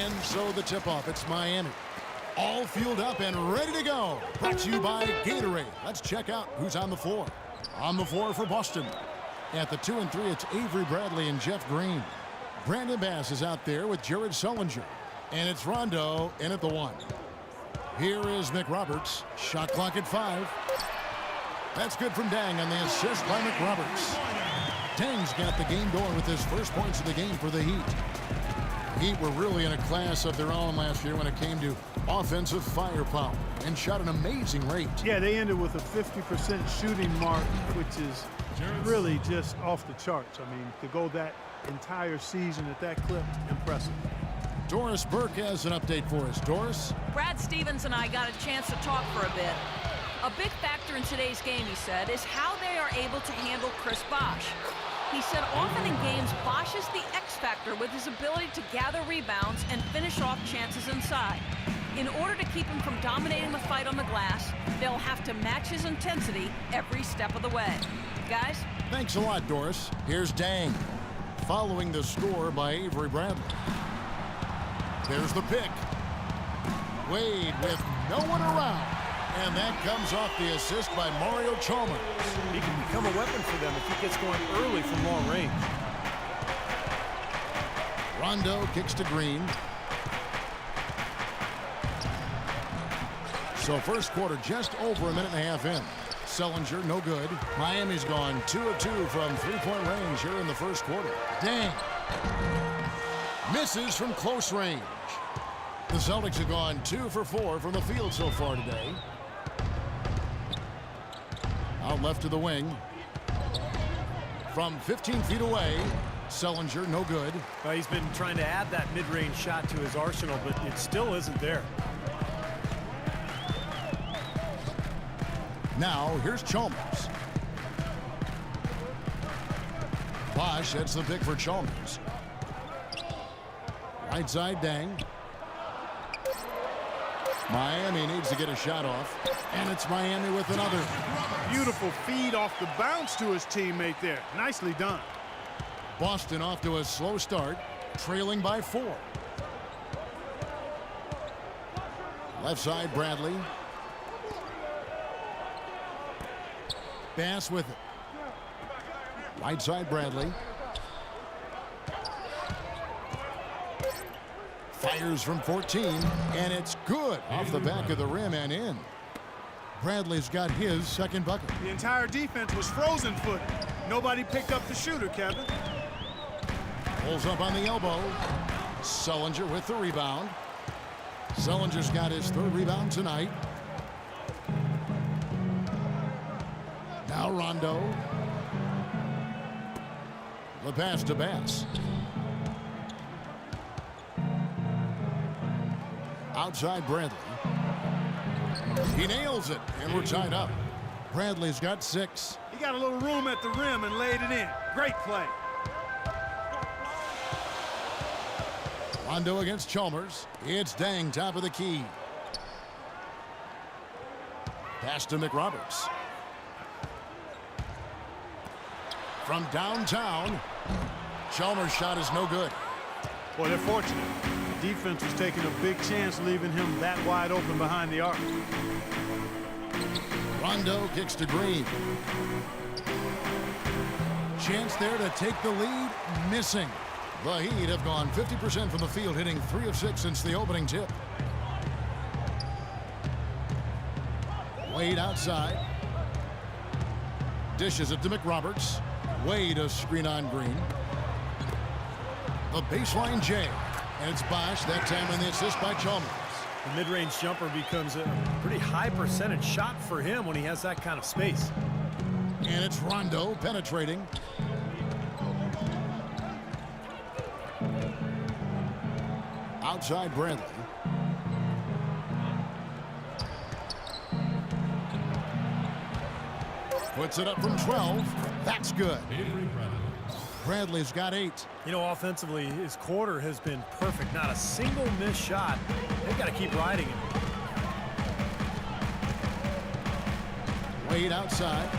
And so the tip-off, it's Miami. All fueled up and ready to go. Brought to you by Gatorade. Let's check out who's on the floor. On the floor for Boston. At the 2 and 3, it's Avery Bradley and Jeff Green. Brandon Bass is out there with Jared Sullinger. And it's Rondo in at the 1. Here is McRoberts. Shot clock at 5. That's good from Dang on the assist by McRoberts. Dang's got the game going with his first points of the game for the Heat. Heat were really in a class of their own last year when it came to offensive firepower and shot an amazing rate. Yeah, they ended with a 50% shooting mark, which is really just off the charts. I mean, to go that entire season at that clip, impressive. Doris Burke has an update for us. Doris? Brad Stevens and I got a chance to talk for a bit. A big factor in today's game, he said, is how they are able to handle Chris Bosh. He said often in games, Bosh is the X factor with his ability to gather rebounds and finish off chances inside. In order to keep him from dominating the fight on the glass, they'll have to match his intensity every step of the way. Guys? Thanks a lot, Doris. Here's Dang. Following the score by Avery Bradley. There's the pick. Wade with no one around. And that comes off the assist by Mario Chalmers. He can become a weapon for them if he gets going early from long range. Rondo kicks to Green. So first quarter just over a minute and a half in. Sullinger, no good. Miami's gone 2 of 2 from three-point range here in the first quarter. Dang. Misses from close range. The Celtics have gone 2 for 4 from the field so far today. Out left to the wing. From 15 feet away, Sullinger, no good. He's been trying to add that mid-range shot to his arsenal, but it still isn't there. Now, here's Chalmers. Bosh hits the pick for Chalmers. Right side, Dang. Miami needs to get a shot off, and it's Miami with another. Beautiful feed off the bounce to his teammate there. Nicely done. Boston off to a slow start, trailing by 4. Left side, Bradley. Bass with it. Right side, Bradley. Fires from 14, and it's good off the back of the rim and in. Bradley's got his second bucket. The entire defense was frozen footed. Nobody picked up the shooter, Kevin. Pulls up on the elbow. Sullinger with the rebound. Sullinger's got his 3rd rebound tonight. Now Rondo. The pass to Bass. Outside Bradley. He nails it, and we're tied up. Bradley's got 6. He got a little room at the rim and laid it in. Great play. Rondo against Chalmers. It's Dang, top of the key. Pass to McRoberts. From downtown, Chalmers' shot is no good. Boy, they're fortunate. The defense was taking a big chance, leaving him that wide open behind the arc. Rondo kicks to Green. Chance there to take the lead, missing. The Heat have gone 50% from the field, hitting 3 of 6 since the opening tip. Wade outside. Dishes it to McRoberts. Wade a screen on Green. The baseline J. And it's Bosh, that time on the assist by Chalmers. The mid-range jumper becomes a pretty high percentage shot for him when he has that kind of space. And it's Rondo penetrating. Outside Bradley. Puts it up from 12. That's good. Bradley's got 8. You know, offensively, his quarter has been perfect. Not a single missed shot. They've got to keep riding it. Wade outside.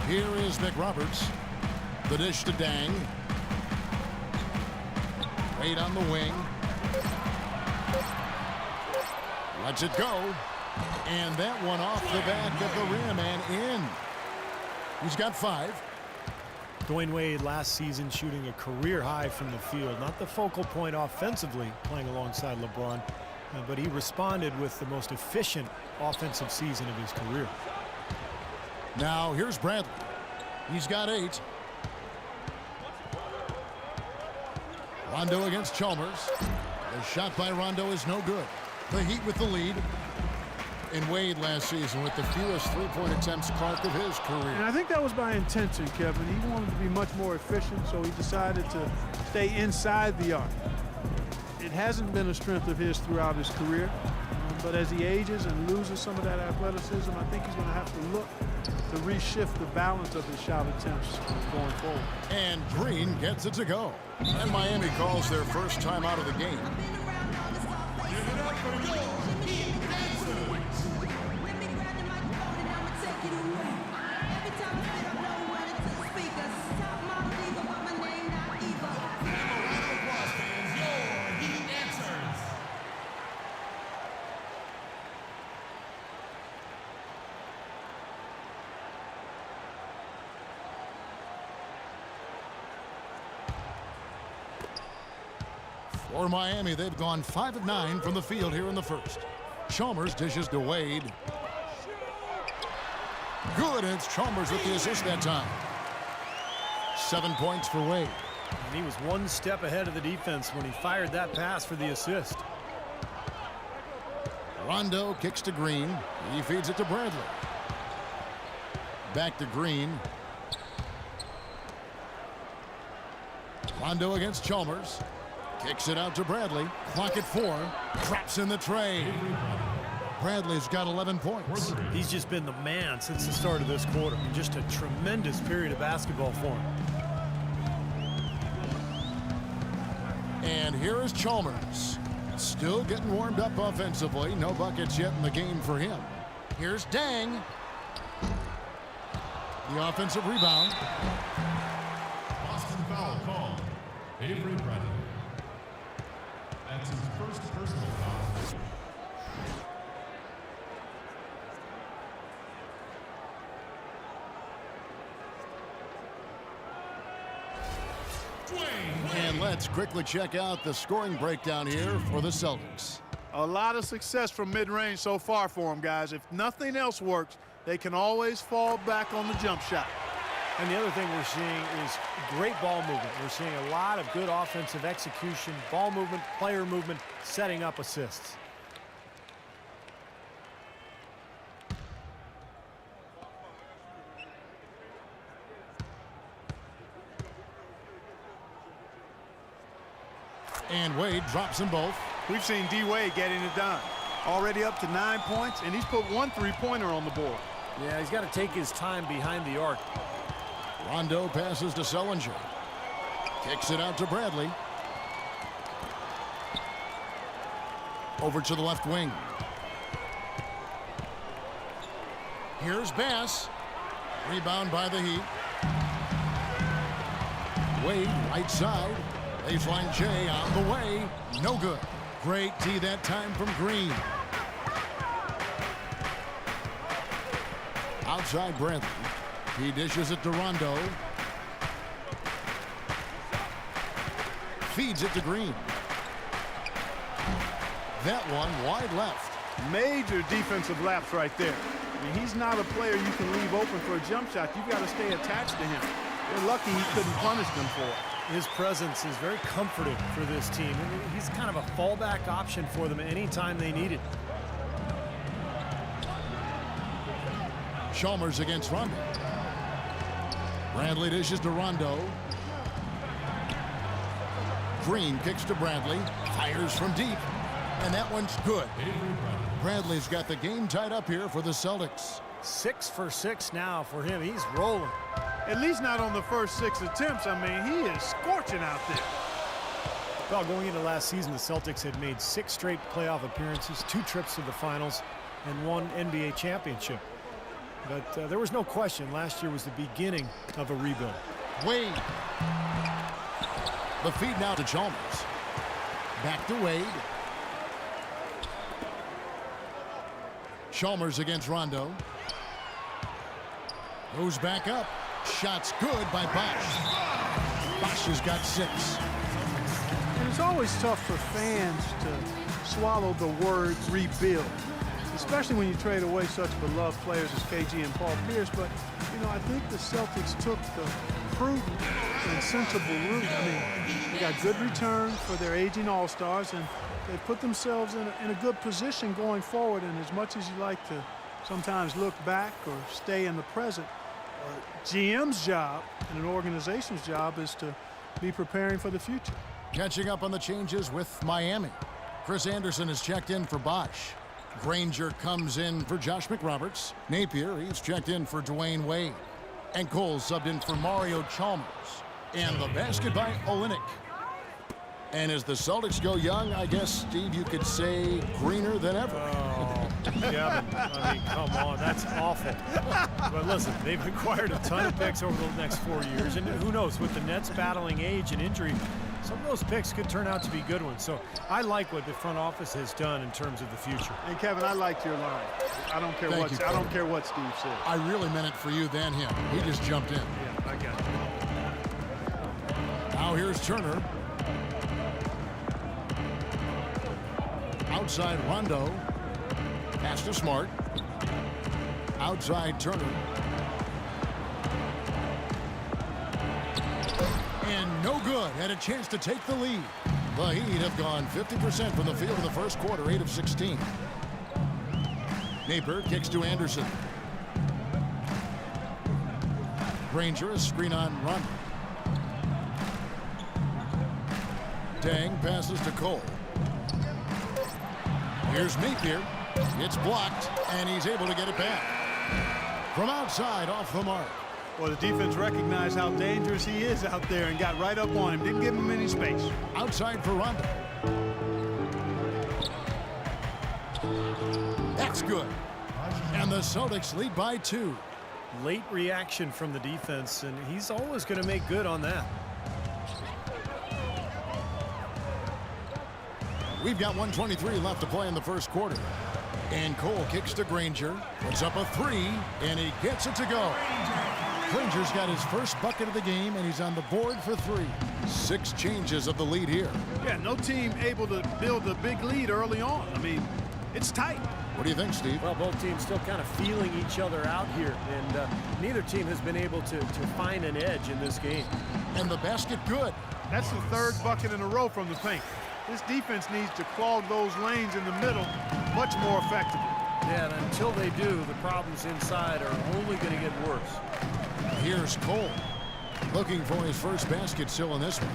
Here is McRoberts. The dish to Dang. Wade on the wing. Lets it go. And that one off the back of the rim and in. He's got 5. Dwayne Wade last season shooting a career high from the field. Not the focal point offensively playing alongside LeBron, but he responded with the most efficient offensive season of his career. Now here's Bradley. He's got 8. Rondo against Chalmers. The shot by Rondo is no good. The Heat with the lead. And Wade last season with the fewest three-point attempts caught of his career. And I think that was by intention, Kevin. He wanted to be much more efficient, so he decided to stay inside the arc. It hasn't been a strength of his throughout his career, but as he ages and loses some of that athleticism, I think he's going to have to look to reshift the balance of his shot attempts going forward. And Green gets it to go. And Miami calls their first time out of the game. For Miami, they've gone 5 of 9 from the field here in the first. Chalmers dishes to Wade. Good, and it's Chalmers with the assist that time. 7 points for Wade. And he was one step ahead of the defense when he fired that pass for the assist. Rondo kicks to Green. He feeds it to Bradley. Back to Green. Rondo against Chalmers. Kicks it out to Bradley. Clock at 4. Drops in the tray. Bradley's got 11 points. He's just been the man since the start of this quarter. Just a tremendous period of basketball for him. And here is Chalmers. Still getting warmed up offensively. No buckets yet in the game for him. Here's Dang. The offensive rebound. Boston foul call. Avery Bradley. That's his first personal foul. And let's quickly check out the scoring breakdown here for the Celtics. A lot of success from mid-range so far for them, guys. If nothing else works, they can always fall back on the jump shot. And the other thing we're seeing is great ball movement. We're seeing a lot of good offensive execution, ball movement, player movement, setting up assists. And Wade drops them both. We've seen D-Wade getting it done. Already up to 9 points, and he's put 1 3-pointer on the board. Yeah, he's got to take his time behind the arc. Rondo passes to Sullinger. Kicks it out to Bradley. Over to the left wing. Here's Bass. Rebound by the Heat. Wade, right side. Baseline J on the way. No good. Great D that time from Green. Outside Bradley. He dishes it to Rondo. Feeds it to Green. That one wide left. Major defensive lapse right there. I mean, he's not a player you can leave open for a jump shot. You've got to stay attached to him. They're lucky he couldn't punish them for it. His presence is very comforting for this team. He's kind of a fallback option for them anytime they need it. Chalmers against Rondo. Bradley dishes to Rondo. Green kicks to Bradley. Fires from deep. And that one's good. Bradley's got the game tied up here for the Celtics. 6 for 6 now for him. He's rolling. At least not on the first 6 attempts. I mean, he is scorching out there. Well, going into last season, the Celtics had made 6 straight playoff appearances, 2 trips to the finals, and 1 NBA championship. But there was no question last year was the beginning of a rebuild. Wade. The feed now to Chalmers. Back to Wade. Chalmers against Rondo. Goes back up. Shot's good by Bosch. Bosch has got 6. And it's always tough for fans to swallow the word rebuild, especially when you trade away such beloved players as KG and Paul Pierce. But, you know, I think the Celtics took the prudent and sensible route. I mean, they got good return for their aging all-stars, and they put themselves in a good position going forward. And as much as you like to sometimes look back or stay in the present, GM's job and an organization's job is to be preparing for the future. Catching up on the changes with Miami. Chris Anderson has checked in for Bosch. Granger comes in for Josh McRoberts. Napier, he's checked in for Dwayne Wade. And Cole subbed in for Mario Chalmers. And the basket by Olynyk. And as the Celtics go young, I guess, Steve, you could say greener than ever. Oh, Kevin, I mean, come on, that's awful. But listen, they've acquired a ton of picks over the next 4 years, and who knows, with the Nets battling age and injury, some of those picks could turn out to be good ones. So I like what the front office has done in terms of the future. And Kevin, I liked your line. I don't care what Steve said. I really meant it for you than him. He just jumped in. Yeah, I got it. Now here's Turner. Outside Rondo. Pass to Smart. Outside Turner. And no good. Had a chance to take the lead. The Heat have gone 50% from the field in the first quarter, 8 of 16. Napier kicks to Anderson. Granger, a screen on Rondo. Dang passes to Cole. Here's Napier. It's blocked, and he's able to get it back. From outside, off the mark. Well, the defense recognized how dangerous he is out there and got right up on him. Didn't give him any space. Outside for Rondo. That's good. And the Celtics lead by 2. Late reaction from the defense, and he's always going to make good on that. We've got 1:23 left to play in the first quarter. And Cole kicks to Granger. Puts up a 3, and he gets it to go. Granger's got his first bucket of the game, and he's on the board for 3. 6 changes of the lead here. Yeah, no team able to build a big lead early on. I mean, it's tight. What do you think, Steve? Well, both teams still kind of feeling each other out here, and neither team has been able to find an edge in this game. And the basket good. That's the 3rd bucket in a row from the paint. This defense needs to clog those lanes in the middle much more effectively. Yeah, and until they do, the problems inside are only going to get worse. Here's Cole, looking for his first basket still in this one.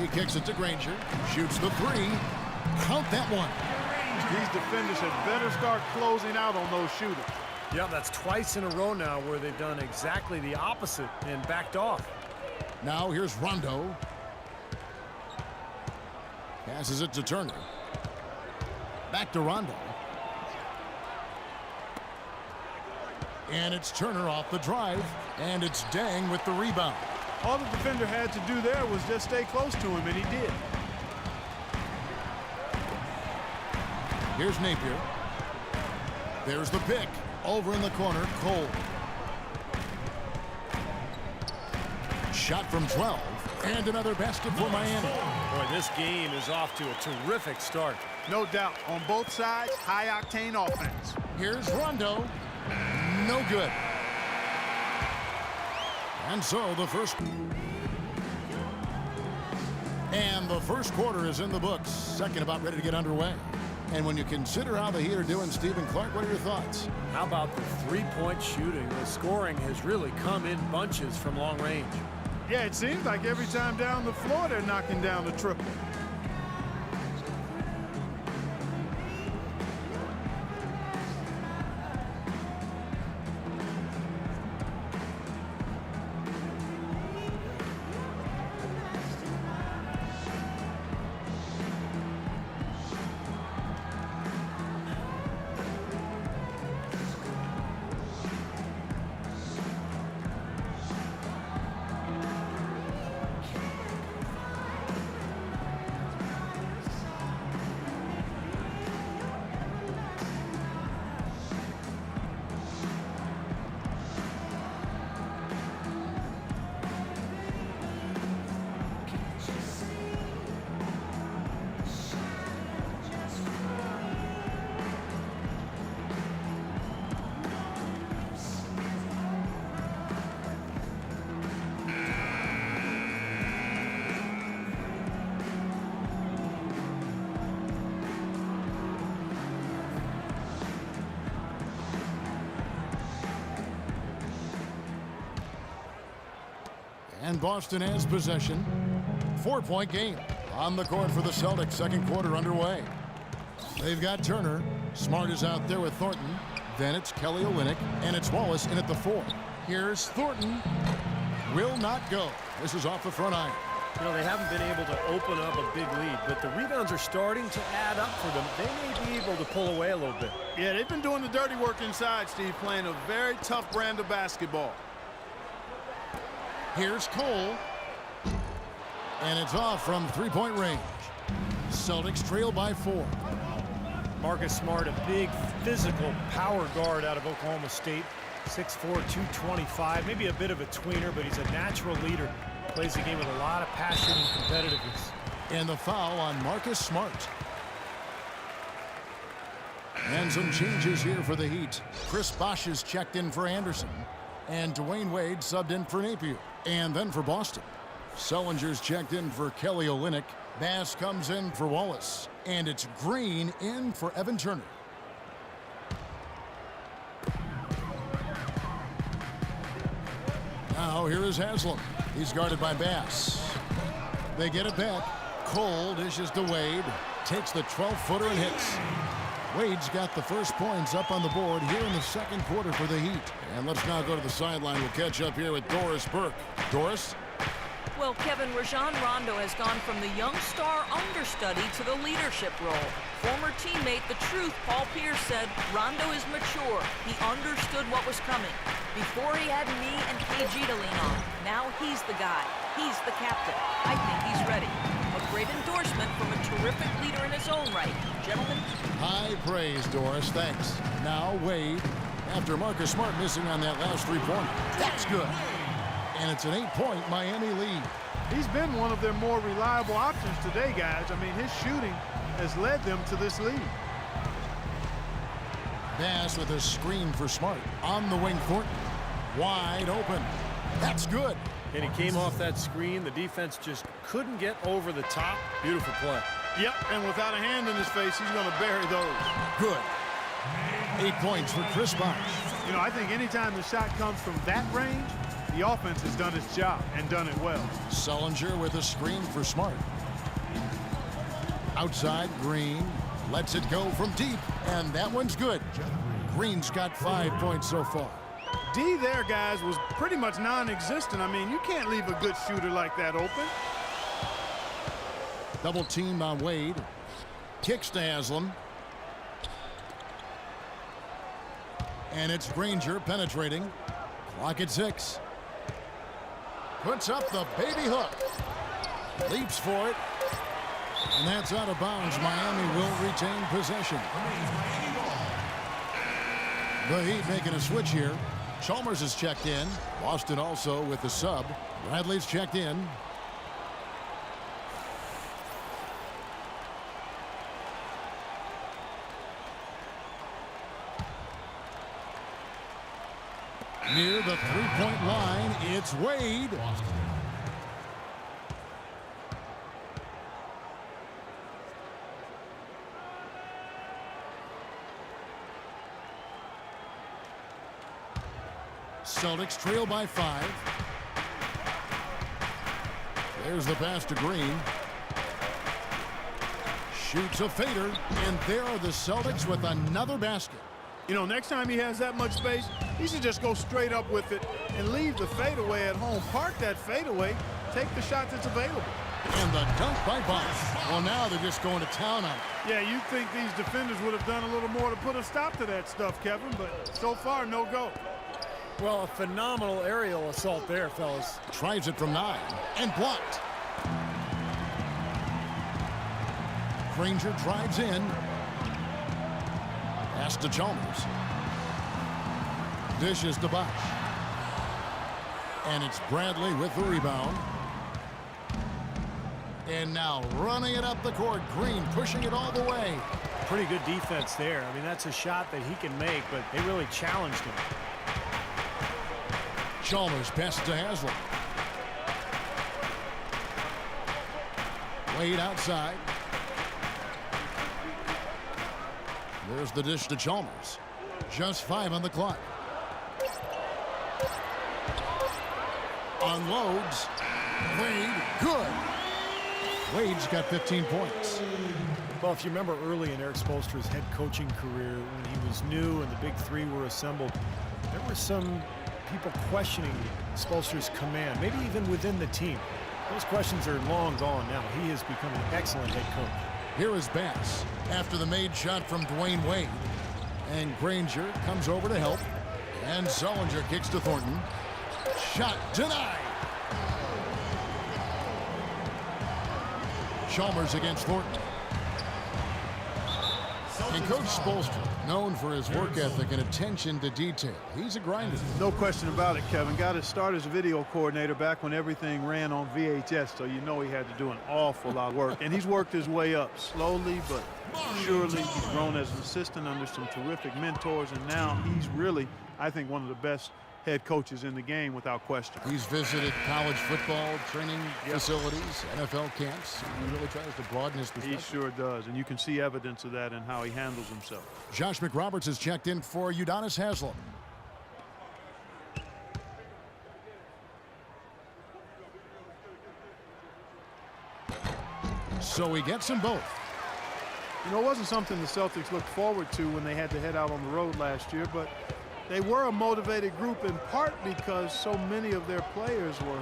He kicks it to Granger, shoots the 3. Count that one. These defenders had better start closing out on those shooters. Yeah, that's twice in a row now where they've done exactly the opposite and backed off. Now here's Rondo. Passes it to Turner. Back to Rondo. And it's Turner off the drive. And it's Dang with the rebound. All the defender had to do there was just stay close to him, and he did. Here's Napier. There's the pick. Over in the corner, Cole. Shot from 12. And another basket for Miami. Boy, this game is off to a terrific start. No doubt. On both sides, high-octane offense. Here's Rondo. No good. And so the first quarter is in the books. Second about ready to get underway. And when you consider how the Heat are doing, Stephen Clark, what are your thoughts? How about the three-point shooting? The scoring has really come in bunches from long range. Yeah, it seems like every time down the floor, they're knocking down the triple. And Boston has possession. 4-point game on the court for the Celtics. Second quarter underway. They've got Turner. Smart is out there with Thornton. Then it's Kelly Olynyk, and it's Wallace in at the 4. Here's Thornton. Will not go. This is off the front iron. You know, they haven't been able to open up a big lead, but the rebounds are starting to add up for them. They may be able to pull away a little bit. Yeah, they've been doing the dirty work inside, Steve, playing a very tough brand of basketball. Here's Cole. And it's off from three-point range. Celtics trail by 4. Marcus Smart, a big physical power guard out of Oklahoma State. 6'4", 225, maybe a bit of a tweener, but he's a natural leader. Plays the game with a lot of passion and competitiveness. And the foul on Marcus Smart. And some changes here for the Heat. Chris Bosh is checked in for Anderson. And Dwayne Wade subbed in for Napier. And then for Boston, Sullinger's checked in for Kelly Olynyk. Bass comes in for Wallace. And it's Green in for Evan Turner. Now here is Haslam. He's guarded by Bass. They get it back. Cole dishes to Wade. Takes the 12-footer and hits. Wade's got the first points up on the board here in the second quarter for the Heat. And let's now go to the sideline. We'll catch up here with Doris Burke. Doris? Well, Kevin, Rajon Rondo has gone from the young star understudy to the leadership role. Former teammate The Truth, Paul Pierce, said Rondo is mature. He understood what was coming. Before he had me and KG to lean on. Now he's the guy. He's the captain. I think he's ready. A great endorsement from a terrific leader in his own right. Gentlemen. High praise, Doris. Thanks. Now Wade, after Marcus Smart missing on that last three-pointer. That's good. And it's an 8-point Miami lead. He's been one of their more reliable options today, guys. I mean, his shooting has led them to this lead. Bass with a screen for Smart. On the wing, Thornton. Wide open. That's good. And he came off that screen. The defense just couldn't get over the top. Beautiful play. Yep, and without a hand in his face, he's going to bury those. Good. 8 points for Chris Bosh. You know, I think anytime the shot comes from that range, the offense has done its job and done it well. Sullinger with a screen for Smart. Outside, Green lets it go from deep, and that one's good. Green's got 5 points so far. D there, guys, was pretty much non-existent. I mean, you can't leave a good shooter like that open. Double team on Wade. Kicks to Haslam. And it's Granger penetrating. Clock at 6. Puts up the baby hook. Leaps for it. And that's out of bounds. Miami will retain possession. The Heat making a switch here. Chalmers is checked in. Boston also with the sub. Bradley's checked in. Near the three-point line, it's Wade. Celtics trail by 5. There's the pass to Green. Shoots a fader, and there are the Celtics with another basket. You know, next time he has that much space, he should just go straight up with it and leave the fadeaway at home. Park that fadeaway, take the shot that's available. And the dunk by Bosh. Well, now they're just going to town on it. Yeah, you'd think these defenders would have done a little more to put a stop to that stuff, Kevin, but so far, no go. Well, a phenomenal aerial assault there, fellas. Tries it from 9 and blocked. Granger drives in. Pass to Chalmers. Dishes to Bosh. And it's Bradley with the rebound. And now running it up the court. Green pushing it all the way. Pretty good defense there. I mean, that's a shot that he can make, but they really challenged him. Chalmers passes to Haslam. Wade outside. There's the dish to Chalmers. Just 5 on the clock. Unloads. Wade, good. Wade's got 15 points. Well, if you remember early in Eric Spoelstra's head coaching career, when he was new and the big three were assembled, there were some people questioning Spoelstra's command, maybe even within the team. Those questions are long gone now. He has become an excellent head coach. Here is Bass after the made shot from Dwayne Wade. And Granger comes over to help. And Sullinger kicks to Thornton. Shot denied. Chalmers against Thornton. And Coach Spoelstra, known for his work ethic and attention to detail. He's a grinder. No question about it, Kevin. Got his start as a video coordinator back when everything ran on VHS, so you know he had to do an awful lot of work. And he's worked his way up slowly but surely. He's grown as an assistant under some terrific mentors, and now he's really, I think, one of the best head coaches in the game without question. He's visited college football training facilities, NFL camps. He really tries to broaden his perspective. He sure does, and you can see evidence of that in how he handles himself. Josh McRoberts has checked in for Udonis Haslem. So he gets them both. You know, it wasn't something the Celtics looked forward to when they had to head out on the road last year, but they were a motivated group in part because so many of their players were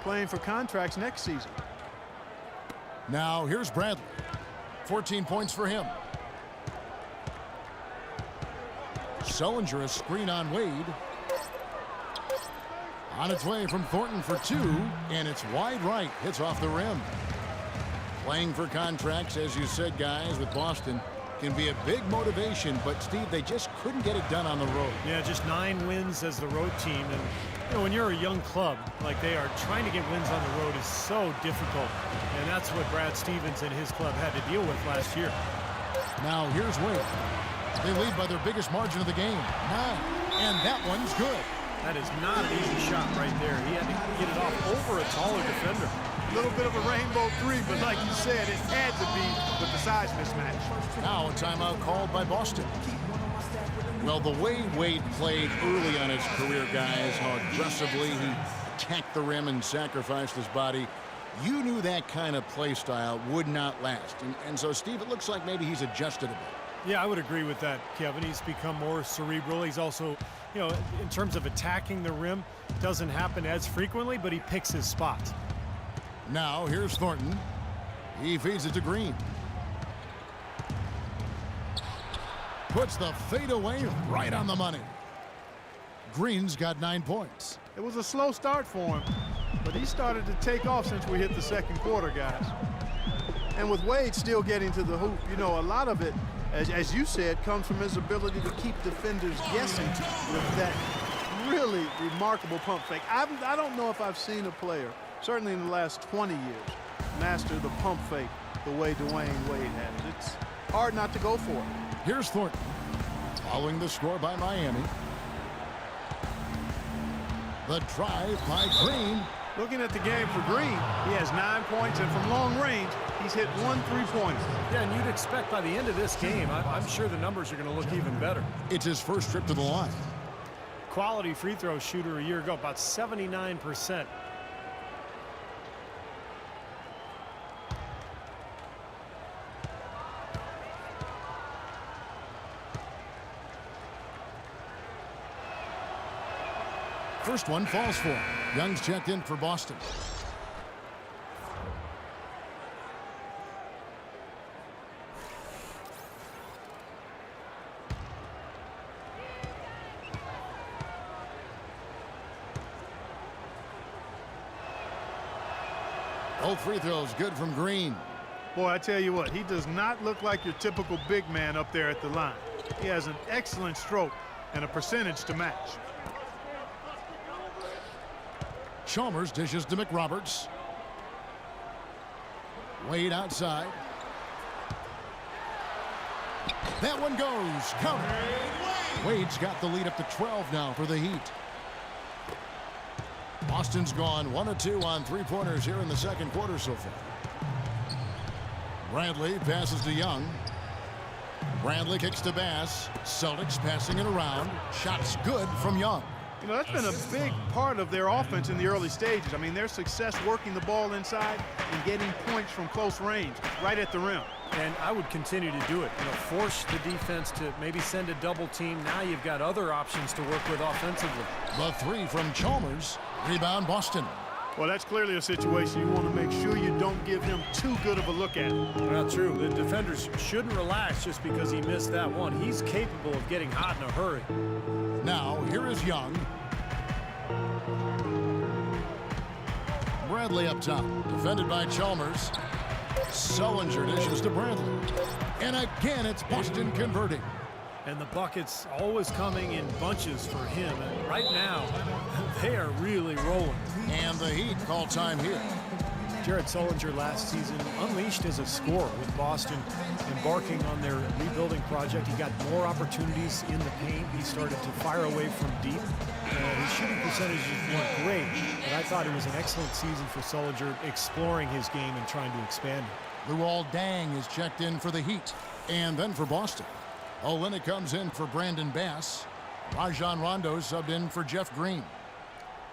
playing for contracts next season. Now here's Bradley. 14 points for him. Sullinger, a screen on Wade. On its way from Thornton for two, and it's wide right. Hits off the rim. Playing for contracts, as you said, guys, with Boston can be a big motivation, but Steve, they just couldn't get it done on the road. Yeah, just 9 wins as the road team. And you know, when you're a young club like they are, trying to get wins on the road is so difficult. And that's what Brad Stevens and his club had to deal with last year. Now here's Wade. They lead by their biggest margin of the game, 9. And that one's good. That is not an easy shot right there. He had to get it off over a taller defender. A little bit of a rainbow three, but like you said, it had to be with the size mismatch. Now a timeout called by Boston. Well, the way Wade played early on his career, guys, how aggressively he attacked the rim and sacrificed his body, you knew that kind of play style would not last. And so, Steve, it looks like maybe he's adjusted a bit. Yeah, I would agree with that, Kevin. He's become more cerebral. He's also, you know, in terms of attacking the rim, doesn't happen as frequently, but he picks his spots. Now here's Thornton. He feeds it to Green. Puts the fadeaway right on the money. Green's got 9 points. It was a slow start for him, but he started to take off since we hit the second quarter, guys. And with Wade still getting to the hoop, you know, a lot of it, as you said, comes from his ability to keep defenders guessing with that really remarkable pump fake. I don't know if I've seen a player, certainly in the last 20 years, master the pump fake the way Dwayne Wade has. It's hard not to go for it. Here's Thornton, following the score by Miami. The drive by Green. Looking at the game for Green, he has 9 points, and from long range, he's hit 1 3-pointer. Yeah, and you'd expect by the end of this game, I'm sure the numbers are going to look even better. It's his first trip to the line. Quality free throw shooter a year ago, about 79%. First one falls for him. Young's checked in for Boston. Both free throws good from Green. Boy, I tell you what, he does not look like your typical big man up there at the line. He has an excellent stroke and a percentage to match. Chalmers dishes to McRoberts. Wade outside. That one goes. Counter. Wade's got the lead up to 12 now for the Heat. Boston's gone 1 of 2 on 3-pointers here in the second quarter so far. Bradley passes to Young. Bradley kicks to Bass. Celtics passing it around. Shots good from Young. You know, that's been a big part of their offense in the early stages. I mean, their success working the ball inside and getting points from close range, right at the rim. And I would continue to do it. You know, force the defense to maybe send a double team. Now you've got other options to work with offensively. The three from Chalmers. Rebound Boston. Well, that's clearly a situation you want to make sure you don't give him too good of a look at. Well, true. The defenders shouldn't relax just because he missed that one. He's capable of getting hot in a hurry. Now, here is Young. Bradley up top. Defended by Chalmers. Sullinger dishes to Bradley. And again, it's Boston converting. And the buckets always coming in bunches for him. And right now, they are really rolling. And the Heat call time here. Jared Sullinger last season unleashed as a scorer with Boston embarking on their rebuilding project. He got more opportunities in the paint. He started to fire away from deep. His shooting percentages weren't great, but I thought it was an excellent season for Sullinger, exploring his game and trying to expand it. Luol Deng is checked in for the Heat. And then for Boston, Olynyk comes in for Brandon Bass. Rajon Rondo subbed in for Jeff Green.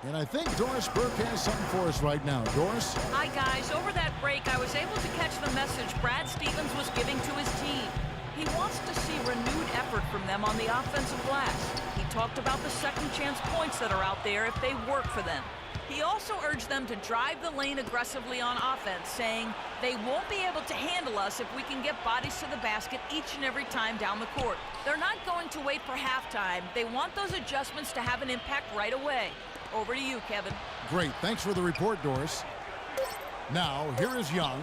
And I think Doris Burke has something for us right now. Doris? Hi, guys. Over that break, I was able to catch the message Brad Stevens was giving to his team. He wants to see renewed effort from them on the offensive glass. He talked about the second chance points that are out there if they work for them. He also urged them to drive the lane aggressively on offense, saying they won't be able to handle us if we can get bodies to the basket each and every time down the court. They're not going to wait for halftime. They want those adjustments to have an impact right away. Over to you, Kevin. Great. Thanks for the report, Doris. Now, here is Young.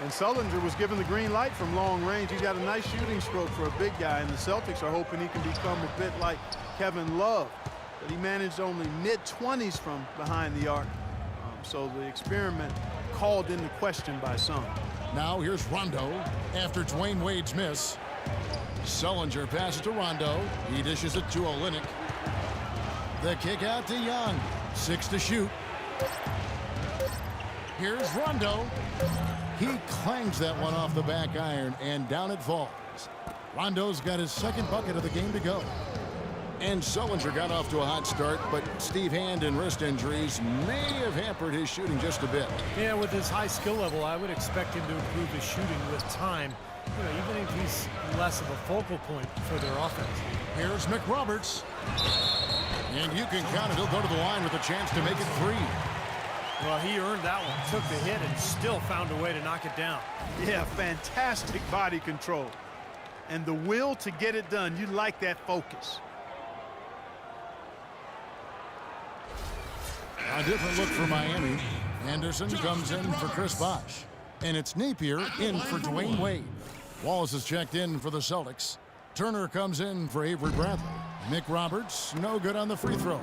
And Sullinger was given the green light from long range. He's got a nice shooting stroke for a big guy, and the Celtics are hoping he can become a bit like Kevin Love. But he managed only mid-20s from behind the arc. So the experiment called into question by some. Now here's Rondo after Dwayne Wade's miss. Sullinger passes to Rondo. He dishes it to Olynyk. The kick out to Young. 6 to shoot. Here's Rondo. He clangs that one off the back iron, and down it falls. Rondo's got his second bucket of the game to go. And Sullinger got off to a hot start, but Steve hand and wrist injuries may have hampered his shooting just a bit. Yeah, with his high skill level, I would expect him to improve his shooting with time, you know, even if he's less of a focal point for their offense. Here's McRoberts. And you can count it. He'll go to the line with a chance to make it 3. Well, he earned that one, took the hit, and still found a way to knock it down. Yeah, fantastic body control. And the will to get it done. You like that focus. A different look for Miami. Anderson comes in for Chris Bosh. And it's Napier in for Dwayne Wade. Wallace is checked in for the Celtics. Turner comes in for Avery Bradley. McRoberts, no good on the free throw.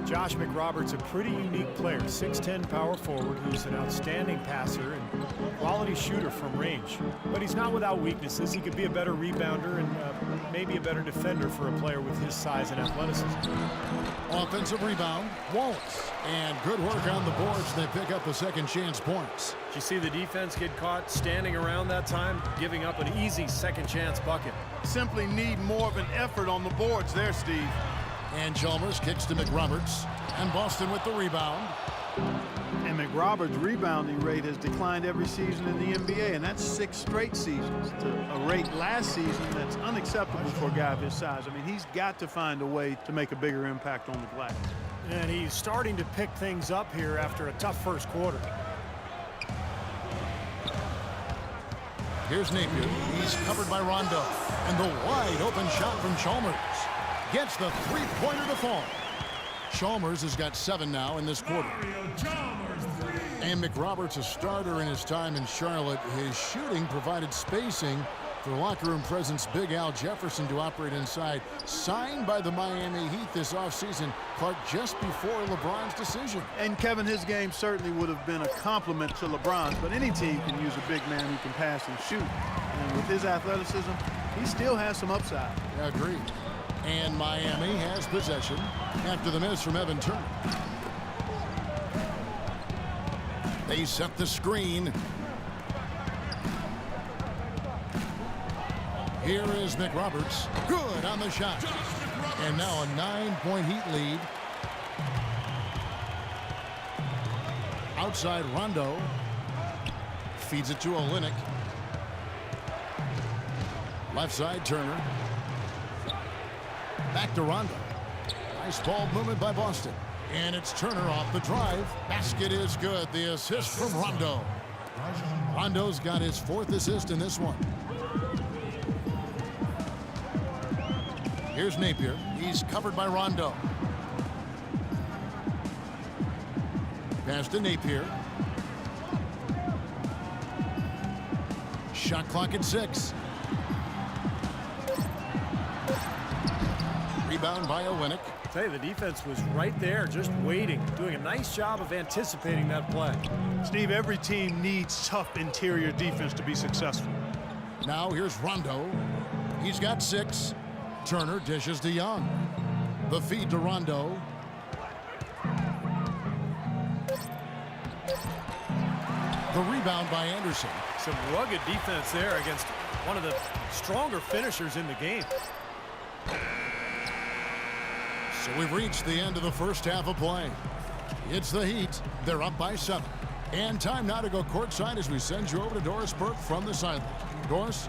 Josh McRoberts, a pretty unique player, 6'10" power forward who's an outstanding passer and quality shooter from range. But he's not without weaknesses. He could be a better rebounder and maybe a better defender for a player with his size and athleticism. Offensive rebound, Wallace. And good work on the boards. They pick up the second chance points. Did you see the defense get caught standing around that time, giving up an easy second chance bucket? Simply need more of an effort on the boards there, Steve. And Chalmers kicks to McRoberts. And Boston with the rebound. And McRoberts' rebounding rate has declined every season in the NBA, and that's 6 straight seasons. To a rate last season that's unacceptable for a guy of his size. I mean, he's got to find a way to make a bigger impact on the glass. And he's starting to pick things up here after a tough first quarter. Here's Napier. He's covered by Rondo. And the wide open shot from Chalmers. Gets the three-pointer to fall. Chalmers has got 7 now in this quarter. And McRoberts, a starter in his time in Charlotte. His shooting provided spacing for locker room presence Big Al Jefferson to operate inside. Signed by the Miami Heat this offseason, Clark, just before LeBron's decision. And Kevin, his game certainly would have been a compliment to LeBron's, but any team can use a big man who can pass and shoot. And with his athleticism, he still has some upside. Yeah, agreed. And Miami has possession after the miss from Evan Turner. They set the screen. Here is McRoberts. Good on the shot. And now a 9-point Heat lead. Outside Rondo. Feeds it to Olynyk. Left side Turner. Back to Rondo. Nice ball movement by Boston. And it's Turner off the drive. Basket is good. The assist from Rondo. Rondo's got his 4th assist in this one. Here's Napier. He's covered by Rondo. Pass to Napier. Shot clock at 6. Rebound by Olynyk. Tell you, the defense was right there, just waiting, doing a nice job of anticipating that play. Steve, every team needs tough interior defense to be successful. Now here's Rondo. He's got 6. Turner dishes to Young. The feed to Rondo. The rebound by Anderson. Some rugged defense there against one of the stronger finishers in the game. So we've reached the end of the first half of play. It's the Heat. They're up by 7. And time now to go courtside as we send you over to Doris Burke from the sideline. Doris?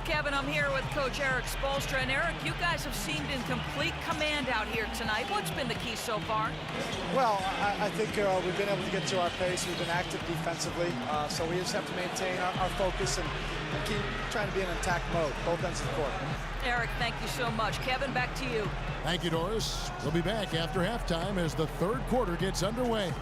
Kevin, I'm here with Coach Eric Spoelstra. And Eric, you guys have seemed in complete command out here tonight. What's been the key so far? Well, I think we've been able to get to our pace. We've been active defensively, so we just have to maintain our focus and keep trying to be in attack mode, both ends of the court. Eric, thank you so much. Kevin, back to you. Thank you, Doris. We'll be back after halftime as the 3rd quarter gets underway.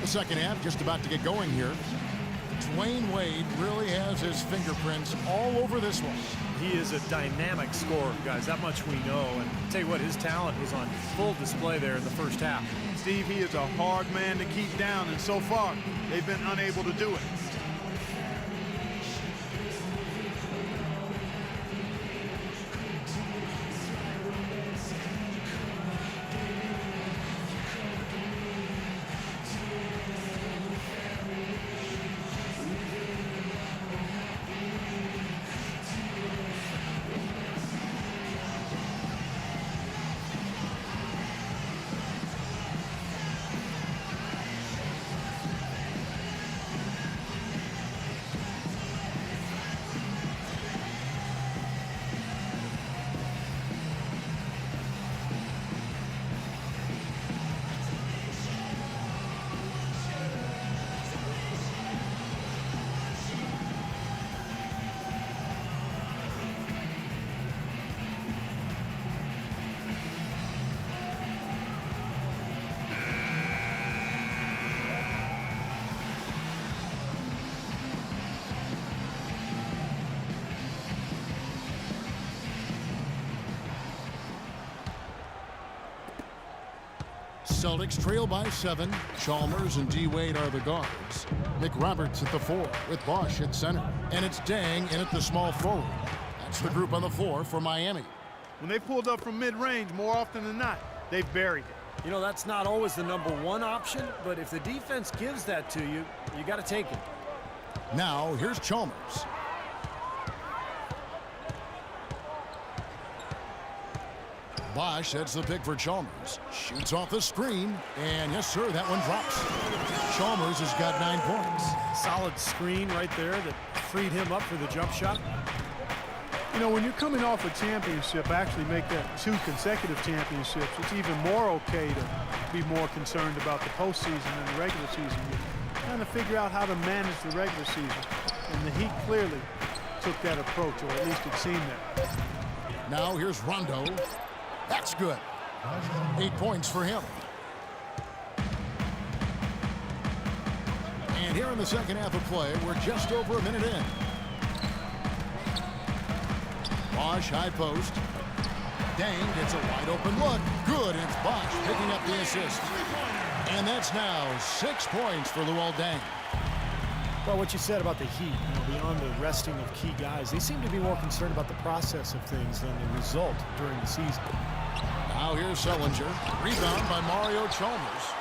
Second half just about to get going here. Dwayne Wade really has his fingerprints all over this one. He is a dynamic scorer, guys. That much we know. And I'll tell you what, his talent was on full display there in the first half. Steve, he is a hard man to keep down, and so far, they've been unable to do it. Celtics trail by 7. Chalmers and D. Wade are the guards. McRoberts at the 4 with Bosch at center. And it's Dang in at the small forward. That's the group on the floor for Miami. When they pulled up from mid-range, more often than not, they've buried it. You know, that's not always the #1 option, but if the defense gives that to you, you got to take it. Now, here's Chalmers. Bosch, that's the pick for Chalmers. Shoots off the screen, and yes, sir, that one drops. Chalmers has got 9 points. Solid screen right there that freed him up for the jump shot. You know, when you're coming off a championship, actually make that 2 consecutive championships, it's even more okay to be more concerned about the postseason than the regular season. You're trying to figure out how to manage the regular season, and the Heat clearly took that approach, or at least it seemed that. Now here's Rondo. That's good. 8 points for him. And here in the second half of play, we're just over a minute in. Bosch, high post. Dang gets a wide open look. Good, and it's Bosch picking up the assist. And that's now 6 points for Luol Deng. Well, what you said about the Heat, beyond the resting of key guys, they seem to be more concerned about the process of things than the result during the season. Now here's Sullinger. Rebound by Mario Chalmers.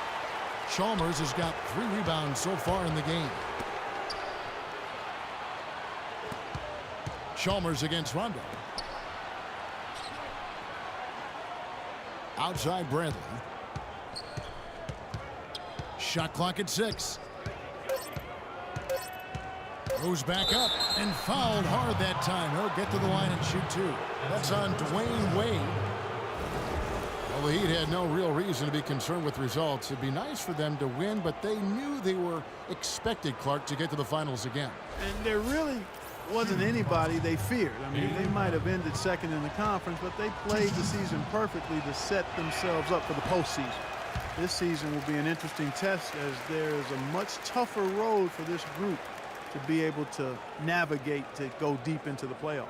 Chalmers has got 3 rebounds so far in the game. Chalmers against Rondo. Outside Bradley. Shot clock at 6. Goes back up and fouled hard that time. He'll get to the line and shoot 2. That's on Dwayne Wade. Well, the Heat had no real reason to be concerned with results. It'd be nice for them to win, but they knew they were expected, Clark, to get to the finals again. And there really wasn't anybody they feared. I mean, they might have ended second in the conference, but they played the season perfectly to set themselves up for the postseason. This season will be an interesting test as there is a much tougher road for this group to be able to navigate to go deep into the playoffs.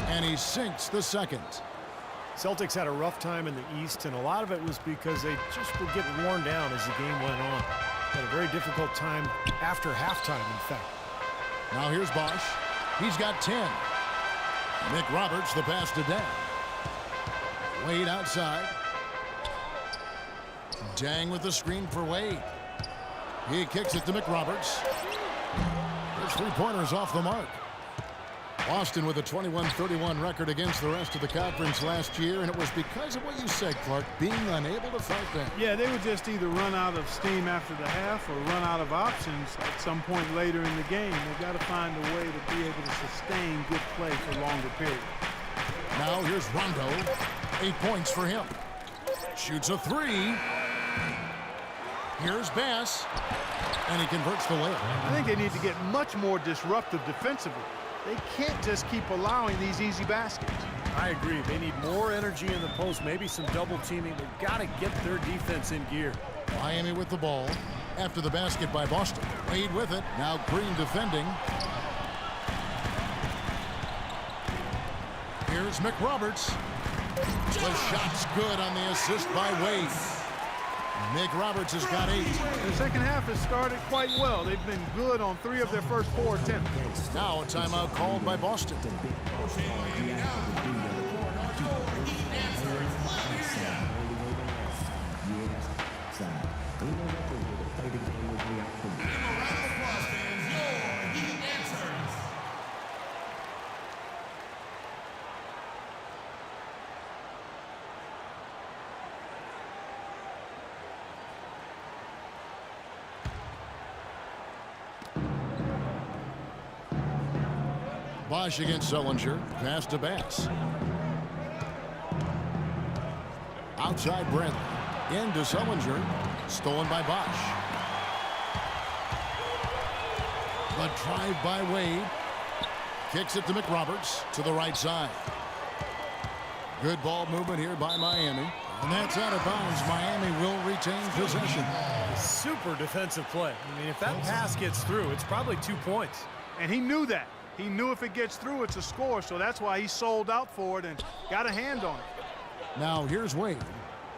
And he sinks the second. Celtics had a rough time in the East, and a lot of it was because they just were getting worn down as the game went on. Had a very difficult time after halftime, in fact. Now here's Bosch. He's got 10. Nick Roberts, the pass to Deng. Wade outside. Deng with the screen for Wade. He kicks it to McRoberts. His 3-pointers off the mark. Boston with a 21-31 record against the rest of the conference last year, and it was because of what you said, Clark, being unable to fight back. Yeah, they would just either run out of steam after the half or run out of options at some point later in the game. They've got to find a way to be able to sustain good play for longer periods. Now here's Rondo. 8 points for him. Shoots a 3. Here's Bass, and he converts the layup. I think they need to get much more disruptive defensively. They can't just keep allowing these easy baskets. I agree. They need more energy in the post, maybe some double teaming. They've got to get their defense in gear. Miami with the ball after the basket by Boston. Wade with it. Now Green defending. Here's McRoberts. The shot's good on the assist by Wade. Nick Roberts has got 8. The second half has started quite well. They've been good on 3 of their first 4 attempts. Now a timeout called by Boston. Bosch against Sullinger. Pass to Bass. Outside Bradley. Into Sullinger. Stolen by Bosch. The drive by Wade. Kicks it to McRoberts to the right side. Good ball movement here by Miami. And that's out of bounds. Miami will retain possession. Super defensive play. I mean, if that pass gets through, it's probably 2 points. And he knew that. He knew if it gets through, it's a score, so that's why he sold out for it and got a hand on it. Now here's Wade.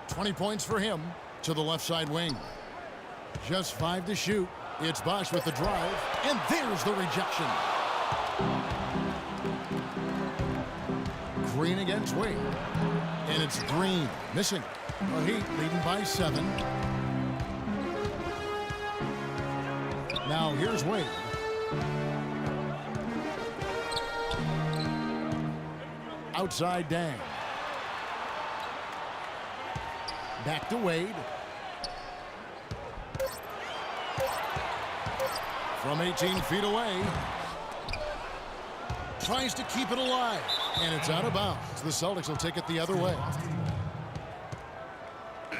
20 points for him to the left side wing. Just 5 to shoot. It's Bosch with the drive, and there's the rejection. Green against Wade. And it's Green missing. The Heat leading by 7. Now here's Wade. Outside Deng. Back to Wade. From 18 feet away. Tries to keep it alive. And it's out of bounds. The Celtics will take it the other way.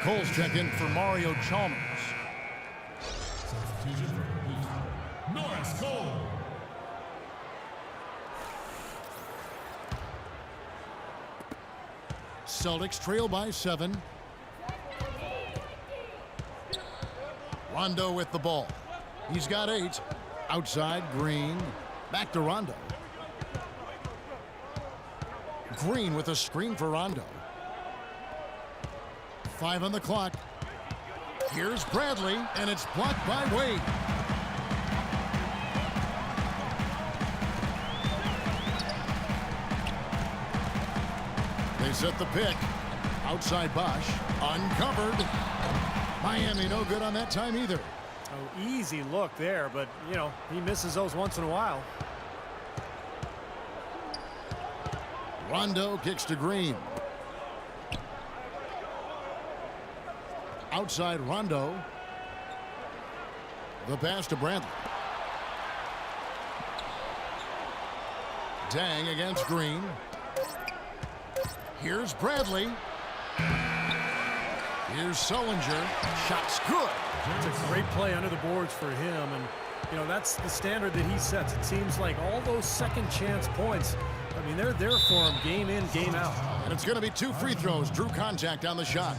Cole's check in for Mario Chalmers. Substitution for Heat. Norris Cole. Celtics trail by 7. Rondo with the ball. He's got 8. Outside, Green. Back to Rondo. Green with a screen for Rondo. 5 on the clock. Here's Bradley, and it's blocked by Wade. They set the pick. Outside Bosch. Uncovered. Miami no good on that time either. Oh, easy look there, but, you know, he misses those once in a while. Rondo kicks to Green. Outside Rondo. The pass to Bradley. Dang against Green. Here's Bradley. Here's Sullinger. Shot's good. It's a great play under the boards for him, and you know that's the standard that he sets. It seems like all those second chance points, I mean, they're there for him game in, game out. And it's going to be 2 free throws. Drew contact on the shot.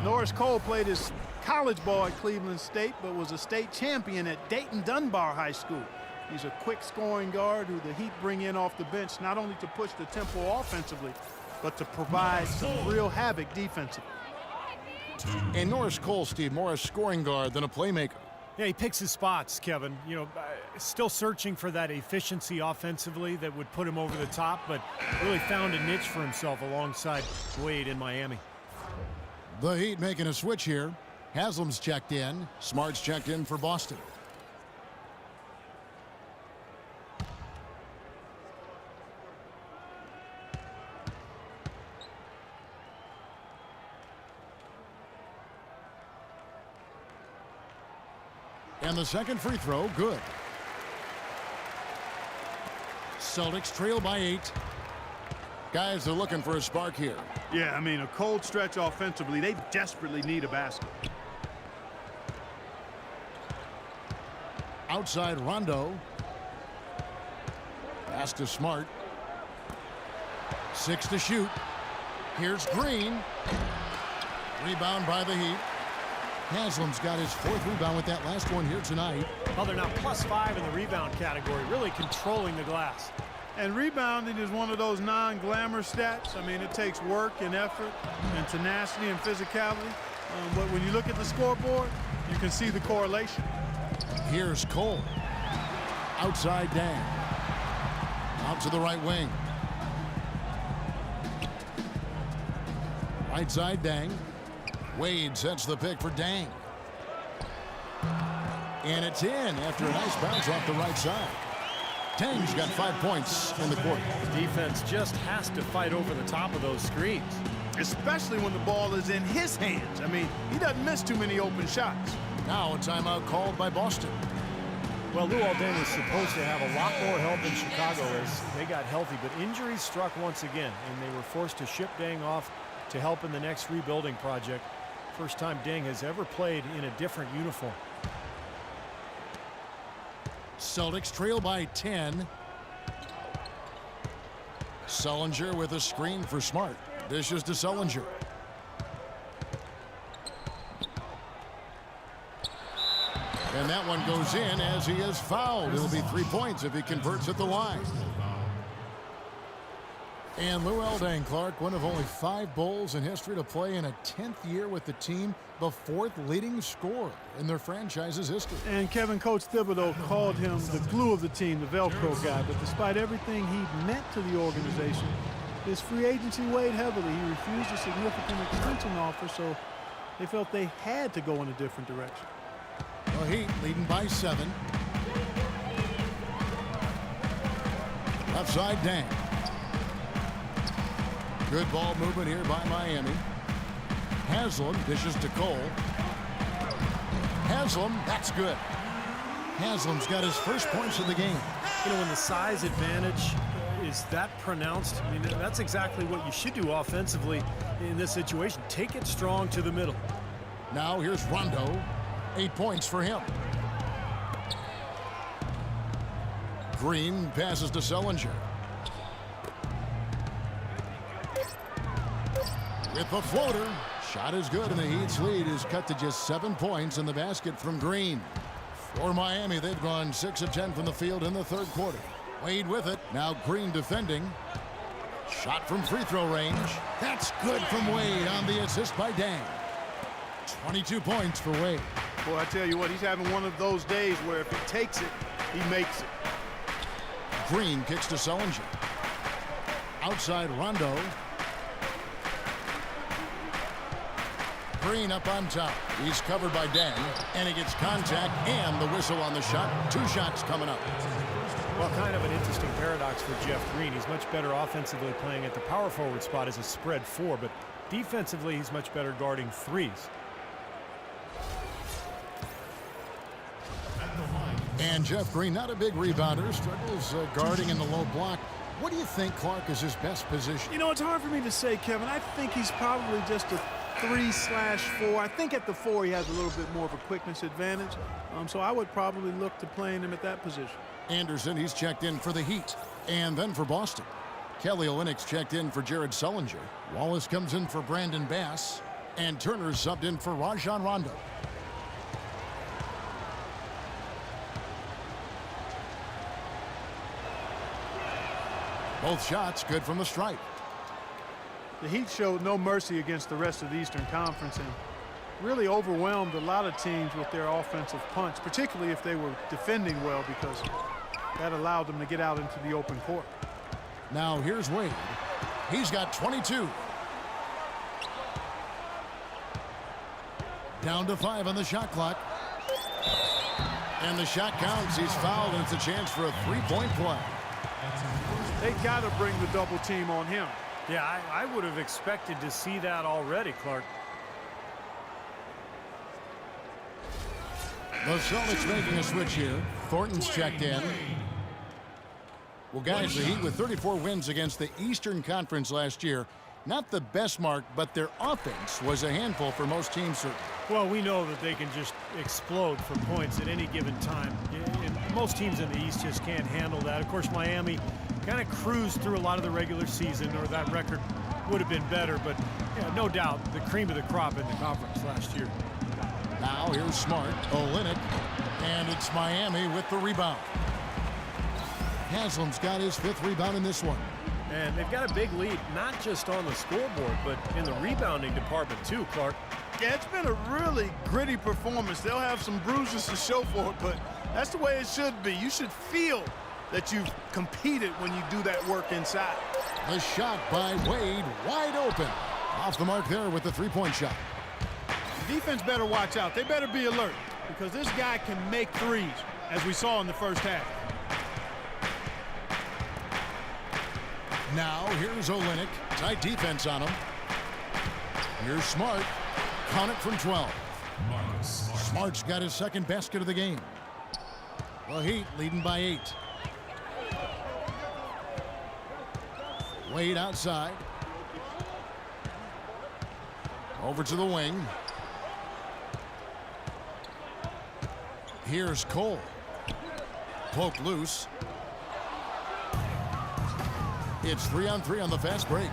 Norris Cole played his college ball at Cleveland State, but was a state champion at Dayton Dunbar High School. He's a quick scoring guard who the Heat bring in off the bench, not only to push the tempo offensively, but to provide some real havoc defensively. And Norris Cole, Steve, more a scoring guard than a playmaker. Yeah, he picks his spots, Kevin. You know, still searching for that efficiency offensively that would put him over the top, but really found a niche for himself alongside Wade in Miami. The Heat making a switch here. Haslam's checked in. Smart's checked in for Boston. And the second free throw, good. Celtics trail by 8. Guys are looking for a spark here. Yeah, I mean, a cold stretch offensively. They desperately need a basket. Outside Rondo. Pass to Smart. 6 to shoot. Here's Green. Rebound by the Heat. Haslam's got his 4th rebound with that last one here tonight. Well, they're now +5 in the rebound category, really controlling the glass. And rebounding is one of those non-glamour stats. I mean, it takes work and effort and tenacity and physicality. But when you look at the scoreboard, you can see the correlation. Here's Cole. Outside Dang. Out to the right wing. Right side Dang. Wade sets the pick for Dang. And it's in after a nice bounce off the right side. Dang's got 5 points in the quarter. Defense just has to fight over the top of those screens. Especially when the ball is in his hands. I mean, he doesn't miss too many open shots. Now a timeout called by Boston. Well, Lou Aldane was supposed to have a lot more help in Chicago as they got healthy, but injuries struck once again, and they were forced to ship Dang off to help in the next rebuilding project. First time Dang has ever played in a different uniform. Celtics trail by 10. Sullinger with a screen for Smart. Dishes to Sullinger. And that one goes in as he is fouled. It'll be 3 points if he converts at the line. And Lou Aldane, Clark, one of only 5 Bulls in history to play in a 10th year with the team, the 4th leading scorer in their franchise's history. And Kevin, Coach Thibodeau called him the glue of the team, the Velcro guy. But despite everything he meant to the organization, his free agency weighed heavily. He refused a significant extension offer, so they felt they had to go in a different direction. The Heat leading by 7. Left side Dang. Good ball movement here by Miami. Haslam dishes to Cole. Haslam, that's good. Haslam's got his first points of the game. You know, when the size advantage is that pronounced, I mean, that's exactly what you should do offensively in this situation. Take it strong to the middle. Now here's Rondo. 8 points for him. Green passes to Sullinger. with the floater. Shot is good, and the Heat's lead is cut to just 7 points in the basket from Green. For Miami, they've gone 6 of 10 from the field in the third quarter. Wade with it. Now Green defending. Shot from free throw range. That's good from Wade on the assist by Dan. 22 points for Wade. Boy, I tell you what, he's having one of those days where if he takes it, he makes it. Green kicks to Sullinger. Outside Rondo. Green up on top. He's covered by Dan, and he gets contact and the whistle on the shot. 2 shots coming up. Well, kind of an interesting paradox for Jeff Green. He's much better offensively playing at the power forward spot as a spread 4, but defensively he's much better guarding 3s. And Jeff Green, not a big rebounder, struggles guarding in the low block. What do you think, Clark, is his best position? You know, it's hard for me to say, Kevin. I think he's probably just a 3/4. I think at the 4 he has a little bit more of a quickness advantage. So I would probably look to playing him at that position. Anderson, he's checked in for the Heat. And then for Boston. Kelly Olynyk's checked in for Jared Sullinger. Wallace comes in for Brandon Bass. And Turner's subbed in for Rajon Rondo. Both shots good from the stripe. The Heat showed no mercy against the rest of the Eastern Conference and really overwhelmed a lot of teams with their offensive punch, particularly if they were defending well, because that allowed them to get out into the open court. Now here's Wade. He's got 22. Down to 5 on the shot clock. And the shot counts. He's fouled, and it's a chance for a 3-point play. They got to bring the double team on him. Yeah, I would have expected to see that already, Clark. The Celtics making a switch here. Thornton's checked in. Well, guys, the Heat with 34 wins against the Eastern Conference last year. Not the best mark, but their offense was a handful for most teams, certainly. Well, we know that they can just explode for points at any given time. And most teams in the East just can't handle that. Of course, Miami kind of cruised through a lot of the regular season, or that record would have been better. But yeah, no doubt, the cream of the crop in the conference last year. Now here's Smart, Olynyk, and it's Miami with the rebound. Haslam's got his 5th rebound in this one. And they've got a big lead, not just on the scoreboard, but in the rebounding department too, Clark. Yeah, it's been a really gritty performance. They'll have some bruises to show for it, but that's the way it should be. You should feel that you've competed when you do that work inside. The shot by Wade, wide open. Off the mark there with the 3-point shot. The defense better watch out. They better be alert, because this guy can make threes, as we saw in the first half. Now here's Olynyk. Tight defense on him. Here's Smart. Count it from 12. Smart's got his 2nd basket of the game. The Heat leading by 8. Wade outside. Over to the wing. Here's Cole. Poked loose. It's 3-on-3 on the fast break.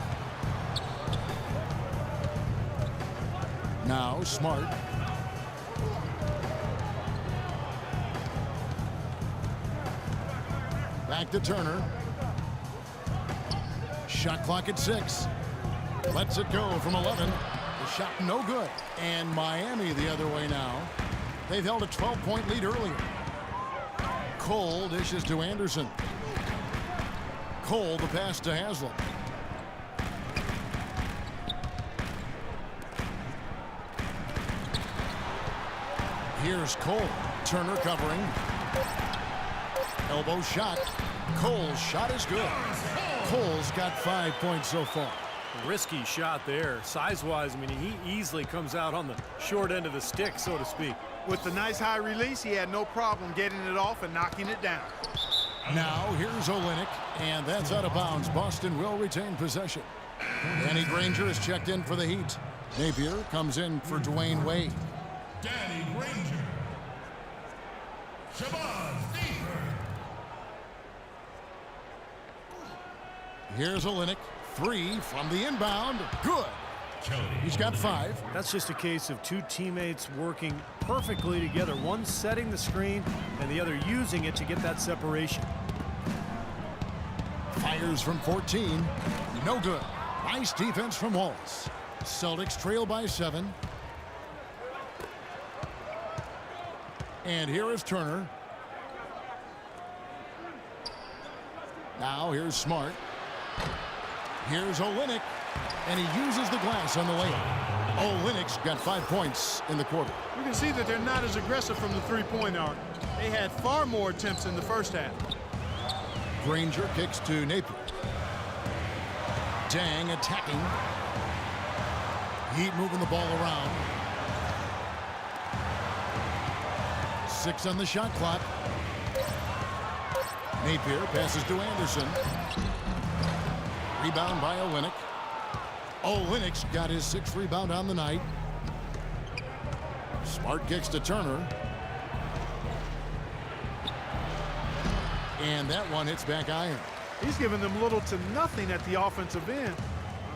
Now Smart. Back to Turner. Shot clock at 6. Lets it go from 11. The shot no good. And Miami the other way now. They've held a 12-point lead earlier. Cole dishes to Anderson. Cole the pass to Haslam. Here's Cole. Turner covering. Elbow shot. Cole's shot is good. Cole's got 5 points so far. Risky shot there. Size-wise, I mean, he easily comes out on the short end of the stick, so to speak. With the nice high release, he had no problem getting it off and knocking it down. Now here's Olynyk, and that's out of bounds. Boston will retain possession. Danny Granger is checked in for the Heat. Napier comes in for Dwayne Wade. Danny Granger. Shabazz Napier. Here's Olynyk. 3 from the inbound. Good. Kelly. He's got 5. That's just a case of two teammates working perfectly together. One setting the screen and the other using it to get that separation. Fires from 14. No good. Nice defense from Wallace. Celtics trail by 7. And here is Turner. Now here's Smart. Here's Olynyk. And he uses the glass on the layup. Olynyk's got 5 points in the quarter. You can see that they're not as aggressive from the three-point arc. They had far more attempts in the first half. Granger kicks to Napier. Dang attacking. Heat moving the ball around. 6 on the shot clock. Napier passes to Anderson. Rebound by Olynyk. Olynyk's got his 6th rebound on the night. Smart kicks to Turner. And that one hits back iron. He's given them little to nothing at the offensive end.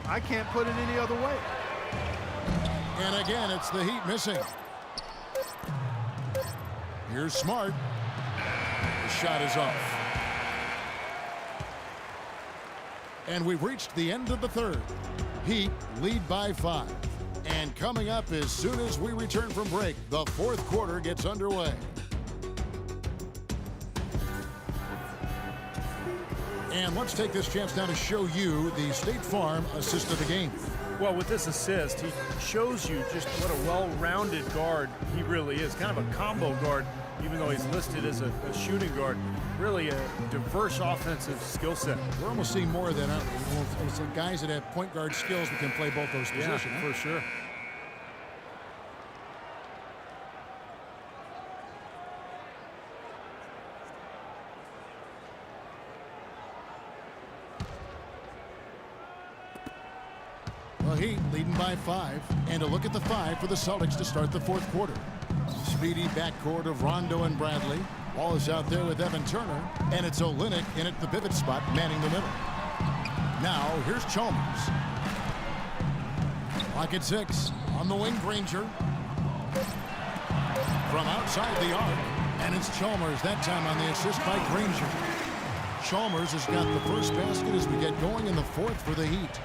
I can't put it any other way. And again, it's the Heat missing. Here's Smart. The shot is off. And we've reached the end of the third. Heat lead by 5. And coming up as soon as we return from break, the fourth quarter gets underway. And let's take this chance now to show you the State Farm assist of the game. Well, with this assist, he shows you just what a well-rounded guard he really is. Kind of a combo guard, even though he's listed as a shooting guard. Really a diverse offensive skill set. We're almost seeing more of that, aren't we? It's guys that have point guard skills that can play both those positions. Yeah, for sure. Well, Heat leading by 5. And a look at the 5 for the Celtics to start the fourth quarter. Speedy backcourt of Rondo and Bradley. Wallace out there with Evan Turner. And it's Olynyk in at the pivot spot, manning the middle. Now, here's Chalmers. Clock at 6. On the wing, Granger. From outside the arc. And it's Chalmers that time on the assist by Granger. Chalmers has got the first basket as we get going in the fourth for the Heat.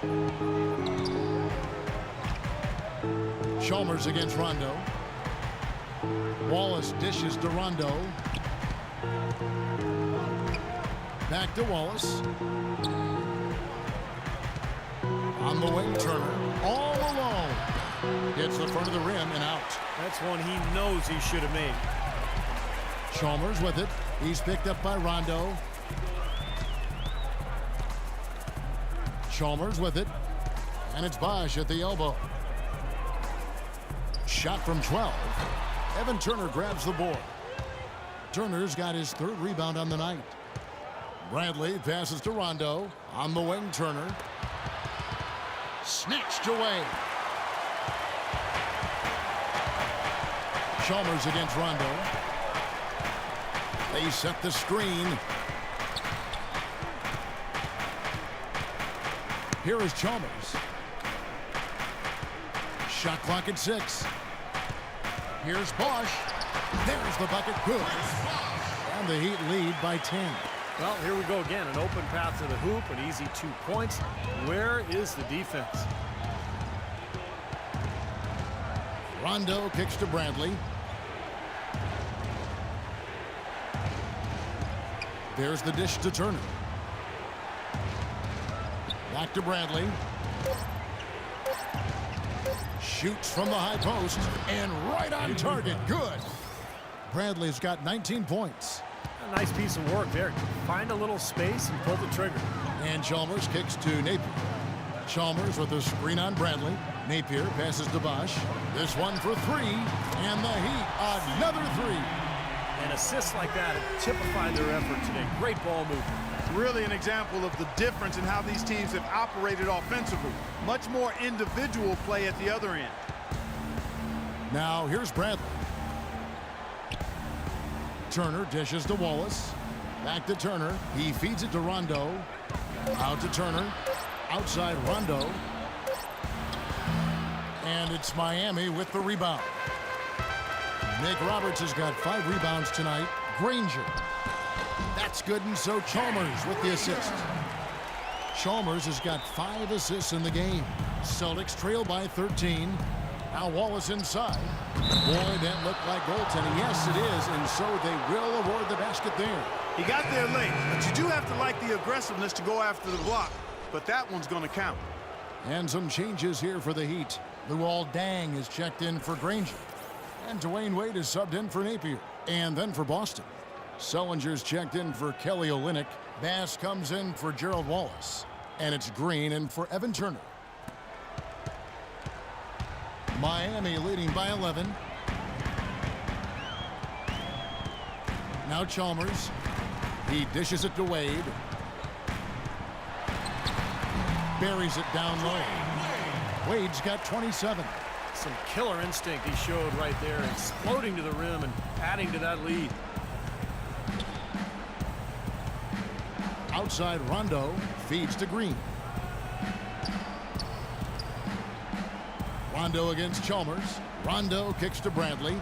Chalmers against Rondo. Wallace dishes to Rondo. Back to Wallace. On the wing, Turner. All alone. Gets the front of the rim and out. That's one he knows he should have made. Chalmers with it. He's picked up by Rondo. Chalmers with it. And it's Bosch at the elbow. Shot from 12. Evan Turner grabs the board. Turner's got his 3rd rebound on the night. Bradley passes to Rondo. On the wing, Turner. Snatched away. Chalmers against Rondo. They set the screen. Here is Chalmers. Shot clock at 6. Here's Bosch. There's the bucket. Good. And the Heat lead by 10. Well, here we go again. An open path to the hoop, an easy 2 points. Where is the defense? Rondo kicks to Bradley. There's the dish to Turner. Back to Bradley. Shoots from the high post and right on target. Good. Bradley's got 19 points. A nice piece of work there. Find a little space and pull the trigger. And Chalmers kicks to Napier. Chalmers with a screen on Bradley. Napier passes to Bosch. This one for 3. And the Heat, another 3. And assists like that typify their effort today. Great ball movement. Really an example of the difference in how these teams have operated offensively. Much more individual play at the other end. Now here's Bradley. Turner dishes to Wallace. Back to Turner. He feeds it to Rondo. Out to Turner. Outside Rondo. And it's Miami with the rebound. Nick Roberts has got 5 rebounds tonight. Granger. That's good, and so Chalmers with the assist. Chalmers has got 5 assists in the game. Celtics trail by 13. Now Wallace inside. Boy, that looked like goaltending. Yes, it is, and so they will award the basket there. He got there late, but you do have to like the aggressiveness to go after the block. But that one's going to count. And some changes here for the Heat. Luol Deng is checked in for Granger. And Dwayne Wade is subbed in for Napier. And then for Boston, Sullinger's checked in for Kelly Olynyk. Bass comes in for Gerald Wallace. And it's Green in for Evan Turner. Miami leading by 11. Now Chalmers. He dishes it to Wade. Buries it down low. Wade's got 27. Some killer instinct he showed right there, exploding to the rim and adding to that lead. Outside Rondo feeds to Green. Rondo against Chalmers. Rondo kicks to Bradley.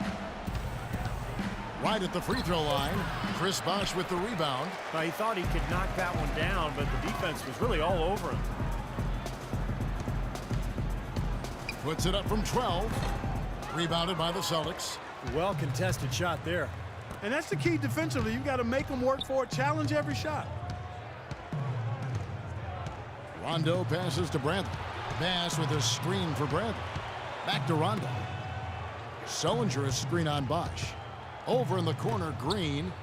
Right at the free throw line. Chris Bosh with the rebound. He thought he could knock that one down, but the defense was really all over him. Puts it up from 12. Rebounded by the Celtics. Well contested shot there. And that's the key defensively. You've got to make them work for it, challenge every shot. Rondo passes to Bradley. Bass with a screen for Bradley. Back to Rondo. Sullinger, a screen on Bosh. Over in the corner, Green.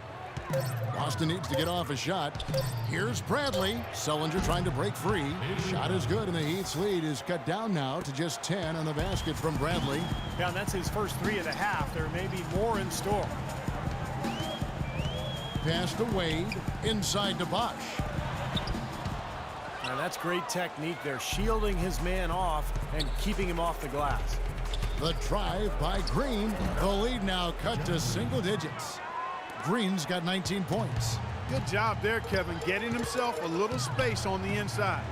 Boston needs to get off a shot. Here's Bradley. Sullinger trying to break free. Shot is good, and the Heat's lead is cut down now to just 10 on the basket from Bradley. Yeah, and that's his first 3 of the half. There may be more in store. Pass to Wade. Inside to Bosh. Now that's great technique. They're shielding his man off and keeping him off the glass. The drive by Green. The lead now cut to single digits. Green's got 19 points. Good job there, Kevin, getting himself a little space on the inside.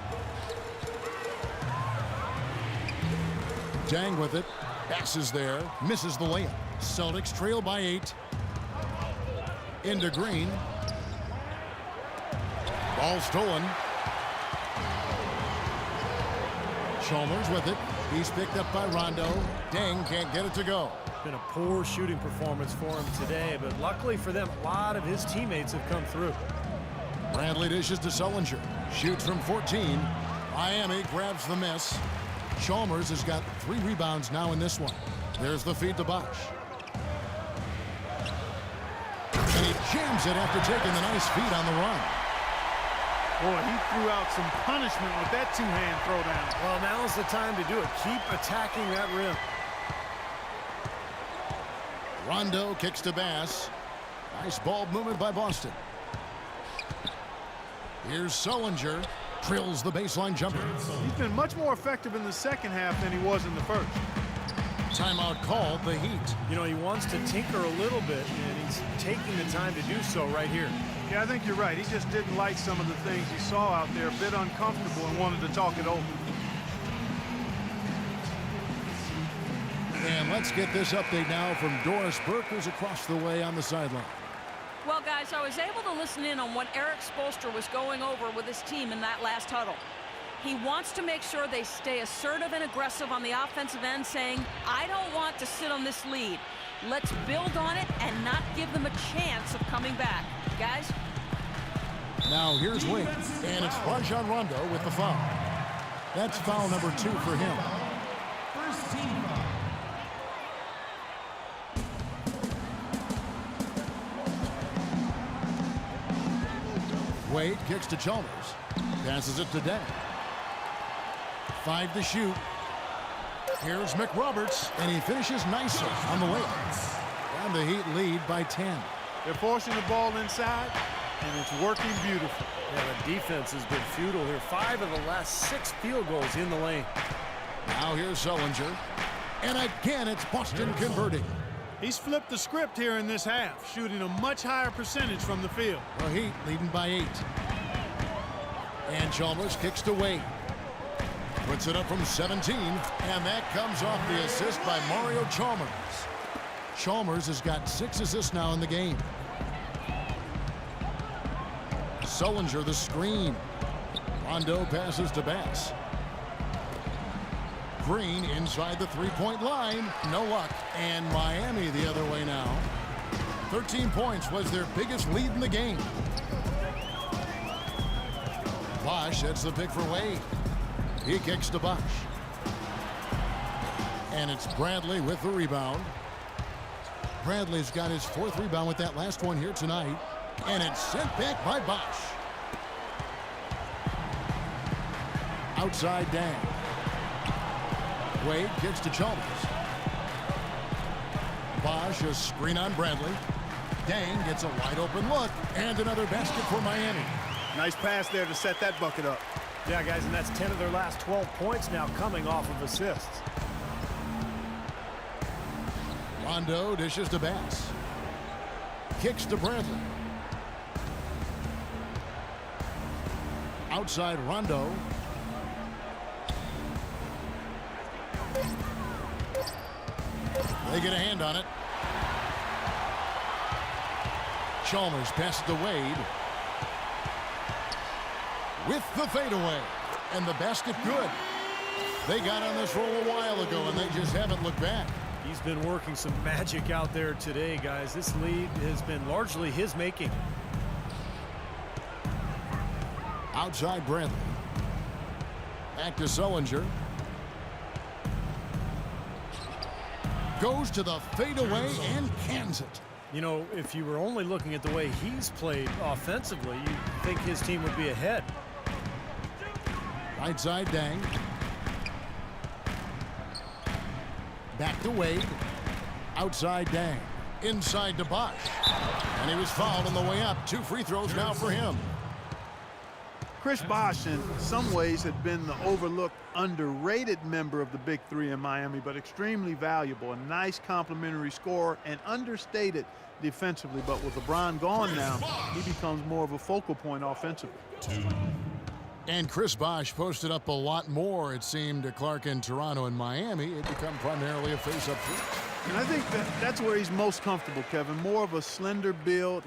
Deng with it. Passes there. Misses the layup. Celtics trail by 8. Into Green. Ball stolen. Chalmers with it. He's picked up by Rondo. Deng can't get it to go. Been a poor shooting performance for him today, but luckily for them, a lot of his teammates have come through. Bradley dishes to Sullinger. Shoots from 14. Miami grabs the miss. Chalmers has got 3 rebounds now in this one. There's the feed to Bosh. And he jams it after taking the nice feed on the run. Boy, he threw out some punishment with that 2-hand throwdown. Well, now's the time to do it. Keep attacking that rim. Rondo kicks to Bass. Nice ball movement by Boston. Here's Sullinger. Drills the baseline jumper. He's been much more effective in the second half than he was in the first. Timeout called, the Heat. You know, he wants to tinker a little bit, and he's taking the time to do so right here. Yeah, I think you're right. He just didn't like some of the things he saw out there, a bit uncomfortable, and wanted to talk it over. And let's get this update now from Doris Burke, who's across the way on the sideline. Well, guys, I was able to listen in on what Eric Spoelstra was going over with his team in that last huddle. He wants to make sure they stay assertive and aggressive on the offensive end, saying, I don't want to sit on this lead. Let's build on it and not give them a chance of coming back. Guys? Now here's Wade, and it's Rajon Rondo with the foul. That's foul number 2 for him. First team foul. Wade kicks to Chalmers. Passes it to Deng. 5 to shoot. Here's McRoberts, and he finishes nicely on the layup. And the Heat lead by 10. They're forcing the ball inside, and it's working beautiful. Yeah, the defense has been futile here. 5 of the last 6 field goals in the lane. Now here's Sullinger. And again, it's Boston converting. He's flipped the script here in this half, shooting a much higher percentage from the field. The Heat leading by 8. And Chalmers kicks to Wade. Puts it up from 17, and that comes off the assist by Mario Chalmers. Chalmers has got 6 assists now in the game. Sullinger the screen. Rondo passes to Bass. Green inside the three-point line. No luck. And Miami the other way now. 13 points was their biggest lead in the game. Bosch sets the pick for Wade. He kicks to Bosch. And it's Bradley with the rebound. Bradley's got his 4th rebound with that last one here tonight. And it's sent back by Bosch. Outside Dang. Wade kicks to Chalmers. Bosch a screen on Bradley. Dang gets a wide open look. And another basket for Miami. Nice pass there to set that bucket up. Yeah, guys, and that's 10 of their last 12 points now coming off of assists. Rondo dishes to Bass. Kicks to Bradley. Outside Rondo. They get a hand on it. Chalmers passes to Wade. With the fadeaway. And the basket good. They got on this roll a while ago, and they just haven't looked back. He's been working some magic out there today, guys. This lead has been largely his making. Outside Bradley. Back to Sullinger. Goes to the fadeaway and cans it. You know, if you were only looking at the way he's played offensively, you'd think his team would be ahead. Right side Dang. Back to Wade. Outside Dang. Inside to Bosch. And he was fouled on the way up. 2 free throws now for him. Chris Bosh in some ways had been the overlooked, underrated member of the Big Three in Miami, but extremely valuable. A nice complimentary scorer and understated defensively. But with LeBron gone now, he becomes more of a focal point offensively. And Chris Bosh posted up a lot more, it seemed, to Clark in Toronto and Miami. It become primarily a face-up three. And I think that's where he's most comfortable, Kevin. More of a slender build.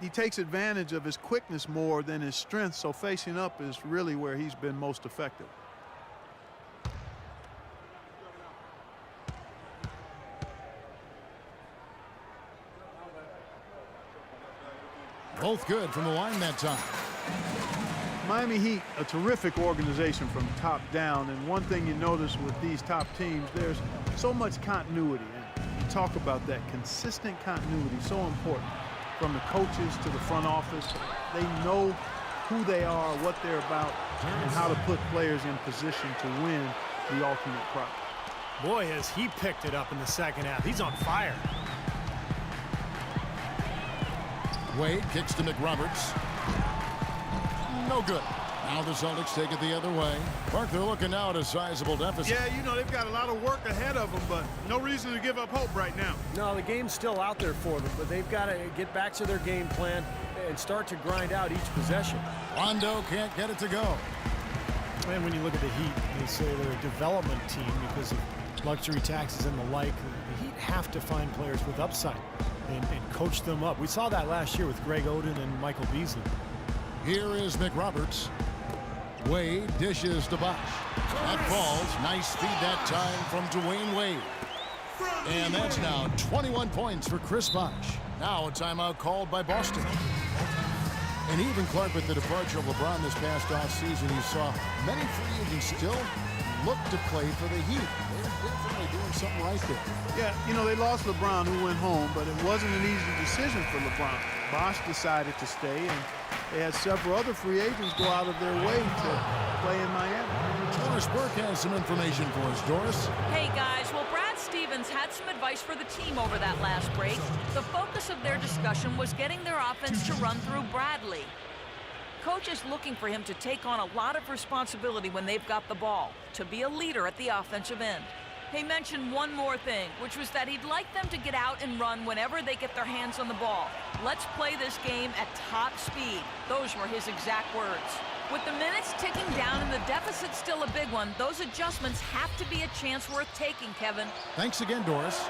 He takes advantage of his quickness more than his strength, so facing up is really where he's been most effective. Both good from the line that time. Miami Heat, a terrific organization from top down, and one thing you notice with these top teams, there's so much continuity, and you talk about that consistent continuity, so important. From the coaches to the front office, they know who they are, what they're about, and how to put players in position to win the ultimate prize. Boy, has he picked it up in the second half. He's on fire. Wade kicks to McRoberts. No good. Now the Celtics take it the other way. Clark, they're looking now at a sizable deficit. Yeah, you know, they've got a lot of work ahead of them, but no reason to give up hope right now. No, the game's still out there for them, but they've got to get back to their game plan and start to grind out each possession. Rondo can't get it to go. And when you look at the Heat, they say they're a development team because of luxury taxes and the like. The Heat have to find players with upside and coach them up. We saw that last year with Greg Oden and Michael Beasley. Here is McRoberts. Wade dishes to Bosch. That falls. Nice feed that time from Dwayne Wade. And that's now 21 points for Chris Bosch. Now a timeout called by Boston. And even Clark, with the departure of LeBron this past offseason, you saw many free agents still look to play for the Heat. They're definitely doing something right there. Yeah, you know, they lost LeBron, who went home, but it wasn't an easy decision for LeBron. Bosch decided to stay, and they had several other free agents go out of their way to play in Miami. Doris Burke has some information for us. Doris? Hey, guys. Well, Brad Stevens had some advice for the team over that last break. The focus of their discussion was getting their offense to run through Bradley. Coach is looking for him to take on a lot of responsibility when they've got the ball, to be a leader at the offensive end. He mentioned one more thing, which was that he'd like them to get out and run whenever they get their hands on the ball. Let's play this game at top speed. Those were his exact words. With the minutes ticking down and the deficit still a big one, those adjustments have to be a chance worth taking, Kevin. Thanks again, Doris.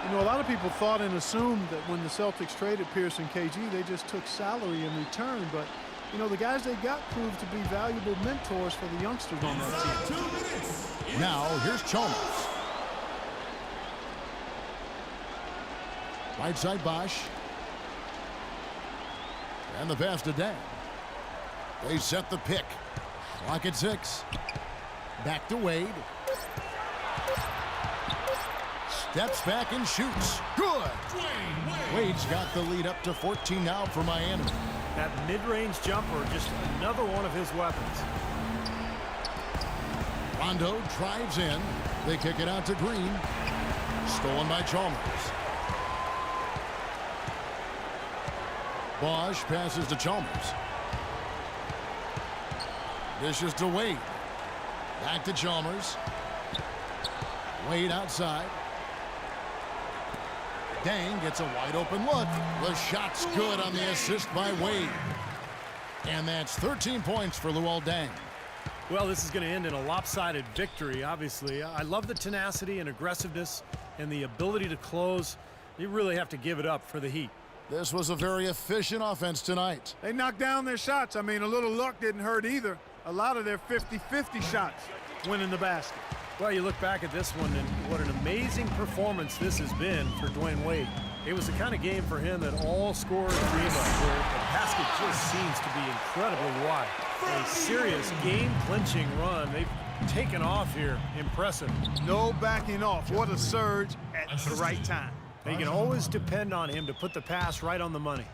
You know, a lot of people thought and assumed that when the Celtics traded Pierce and KG, they just took salary in return. But, you know, the guys they got proved to be valuable mentors for the youngsters on that team. 2 minutes. Now, here's Chalmers. Right side Bosch. And the pass to Dang. They set the pick. Clock at 6. Back to Wade. Steps back and shoots. Good. Wade's got the lead up to 14 now for Miami. That mid-range jumper, just another one of his weapons. Rondo drives in. They kick it out to Green. Stolen by Chalmers. Bosch passes to Chalmers. Dishes to Wade. Back to Chalmers. Wade outside. Dang gets a wide open look. The shot's good on the assist by Wade. And that's 13 points for Luol Deng. Well, this is going to end in a lopsided victory, obviously. I love the tenacity and aggressiveness and the ability to close. You really have to give it up for the Heat. This was a very efficient offense tonight. They knocked down their shots. I mean, a little luck didn't hurt either. A lot of their 50-50 shots went in the basket. Well, you look back at this one, and what an amazing performance this has been for Dwayne Wade. It was the kind of game for him that all scorers dream of, where the basket just seems to be incredibly wide. A serious game-clinching run. They've taken off here. Impressive. No backing off. What a surge at the right time. You can always depend on him to put the pass right on the money.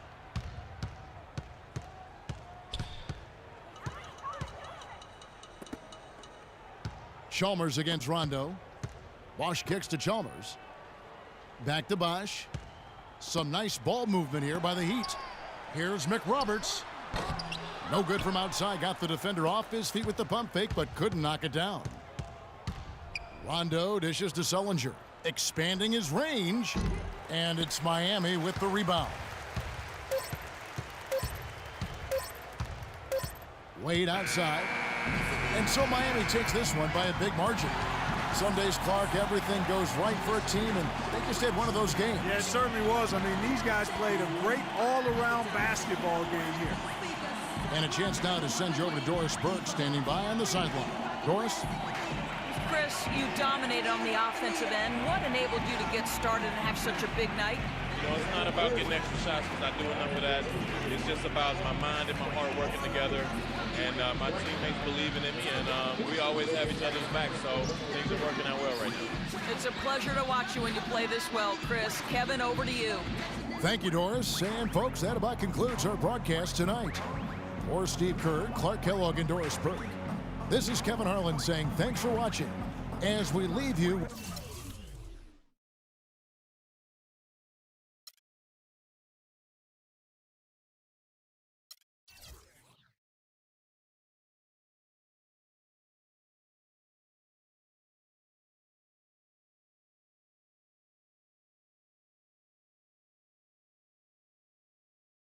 Chalmers against Rondo. Bosch kicks to Chalmers. Back to Bosch. Some nice ball movement here by the Heat. Here's McRoberts. No good from outside. Got the defender off his feet with the pump fake, but couldn't knock it down. Rondo dishes to Sullinger. Expanding his range. And it's Miami with the rebound. Wade outside. And so Miami takes this one by a big margin. Some days, Clark, everything goes right for a team, and they just had one of those games. Yeah, it certainly was. I mean, these guys played a great all-around basketball game here. And a chance now to send you over to Doris Burke, standing by on the sideline. Doris? Chris, you dominated on the offensive end. What enabled you to get started and have such a big night? You know, it's not about getting extra shots because I do enough of that. It's just about my mind and my heart working together, and my teammates believing in me, and we always have each other's back, so things are working out well right now. It's a pleasure to watch you when you play this well, Chris. Kevin, over to you. Thank you, Doris. And, folks, that about concludes our broadcast tonight. For Steve Kerr, Clark Kellogg, and Doris Burke, this is Kevin Harlan saying thanks for watching as we leave you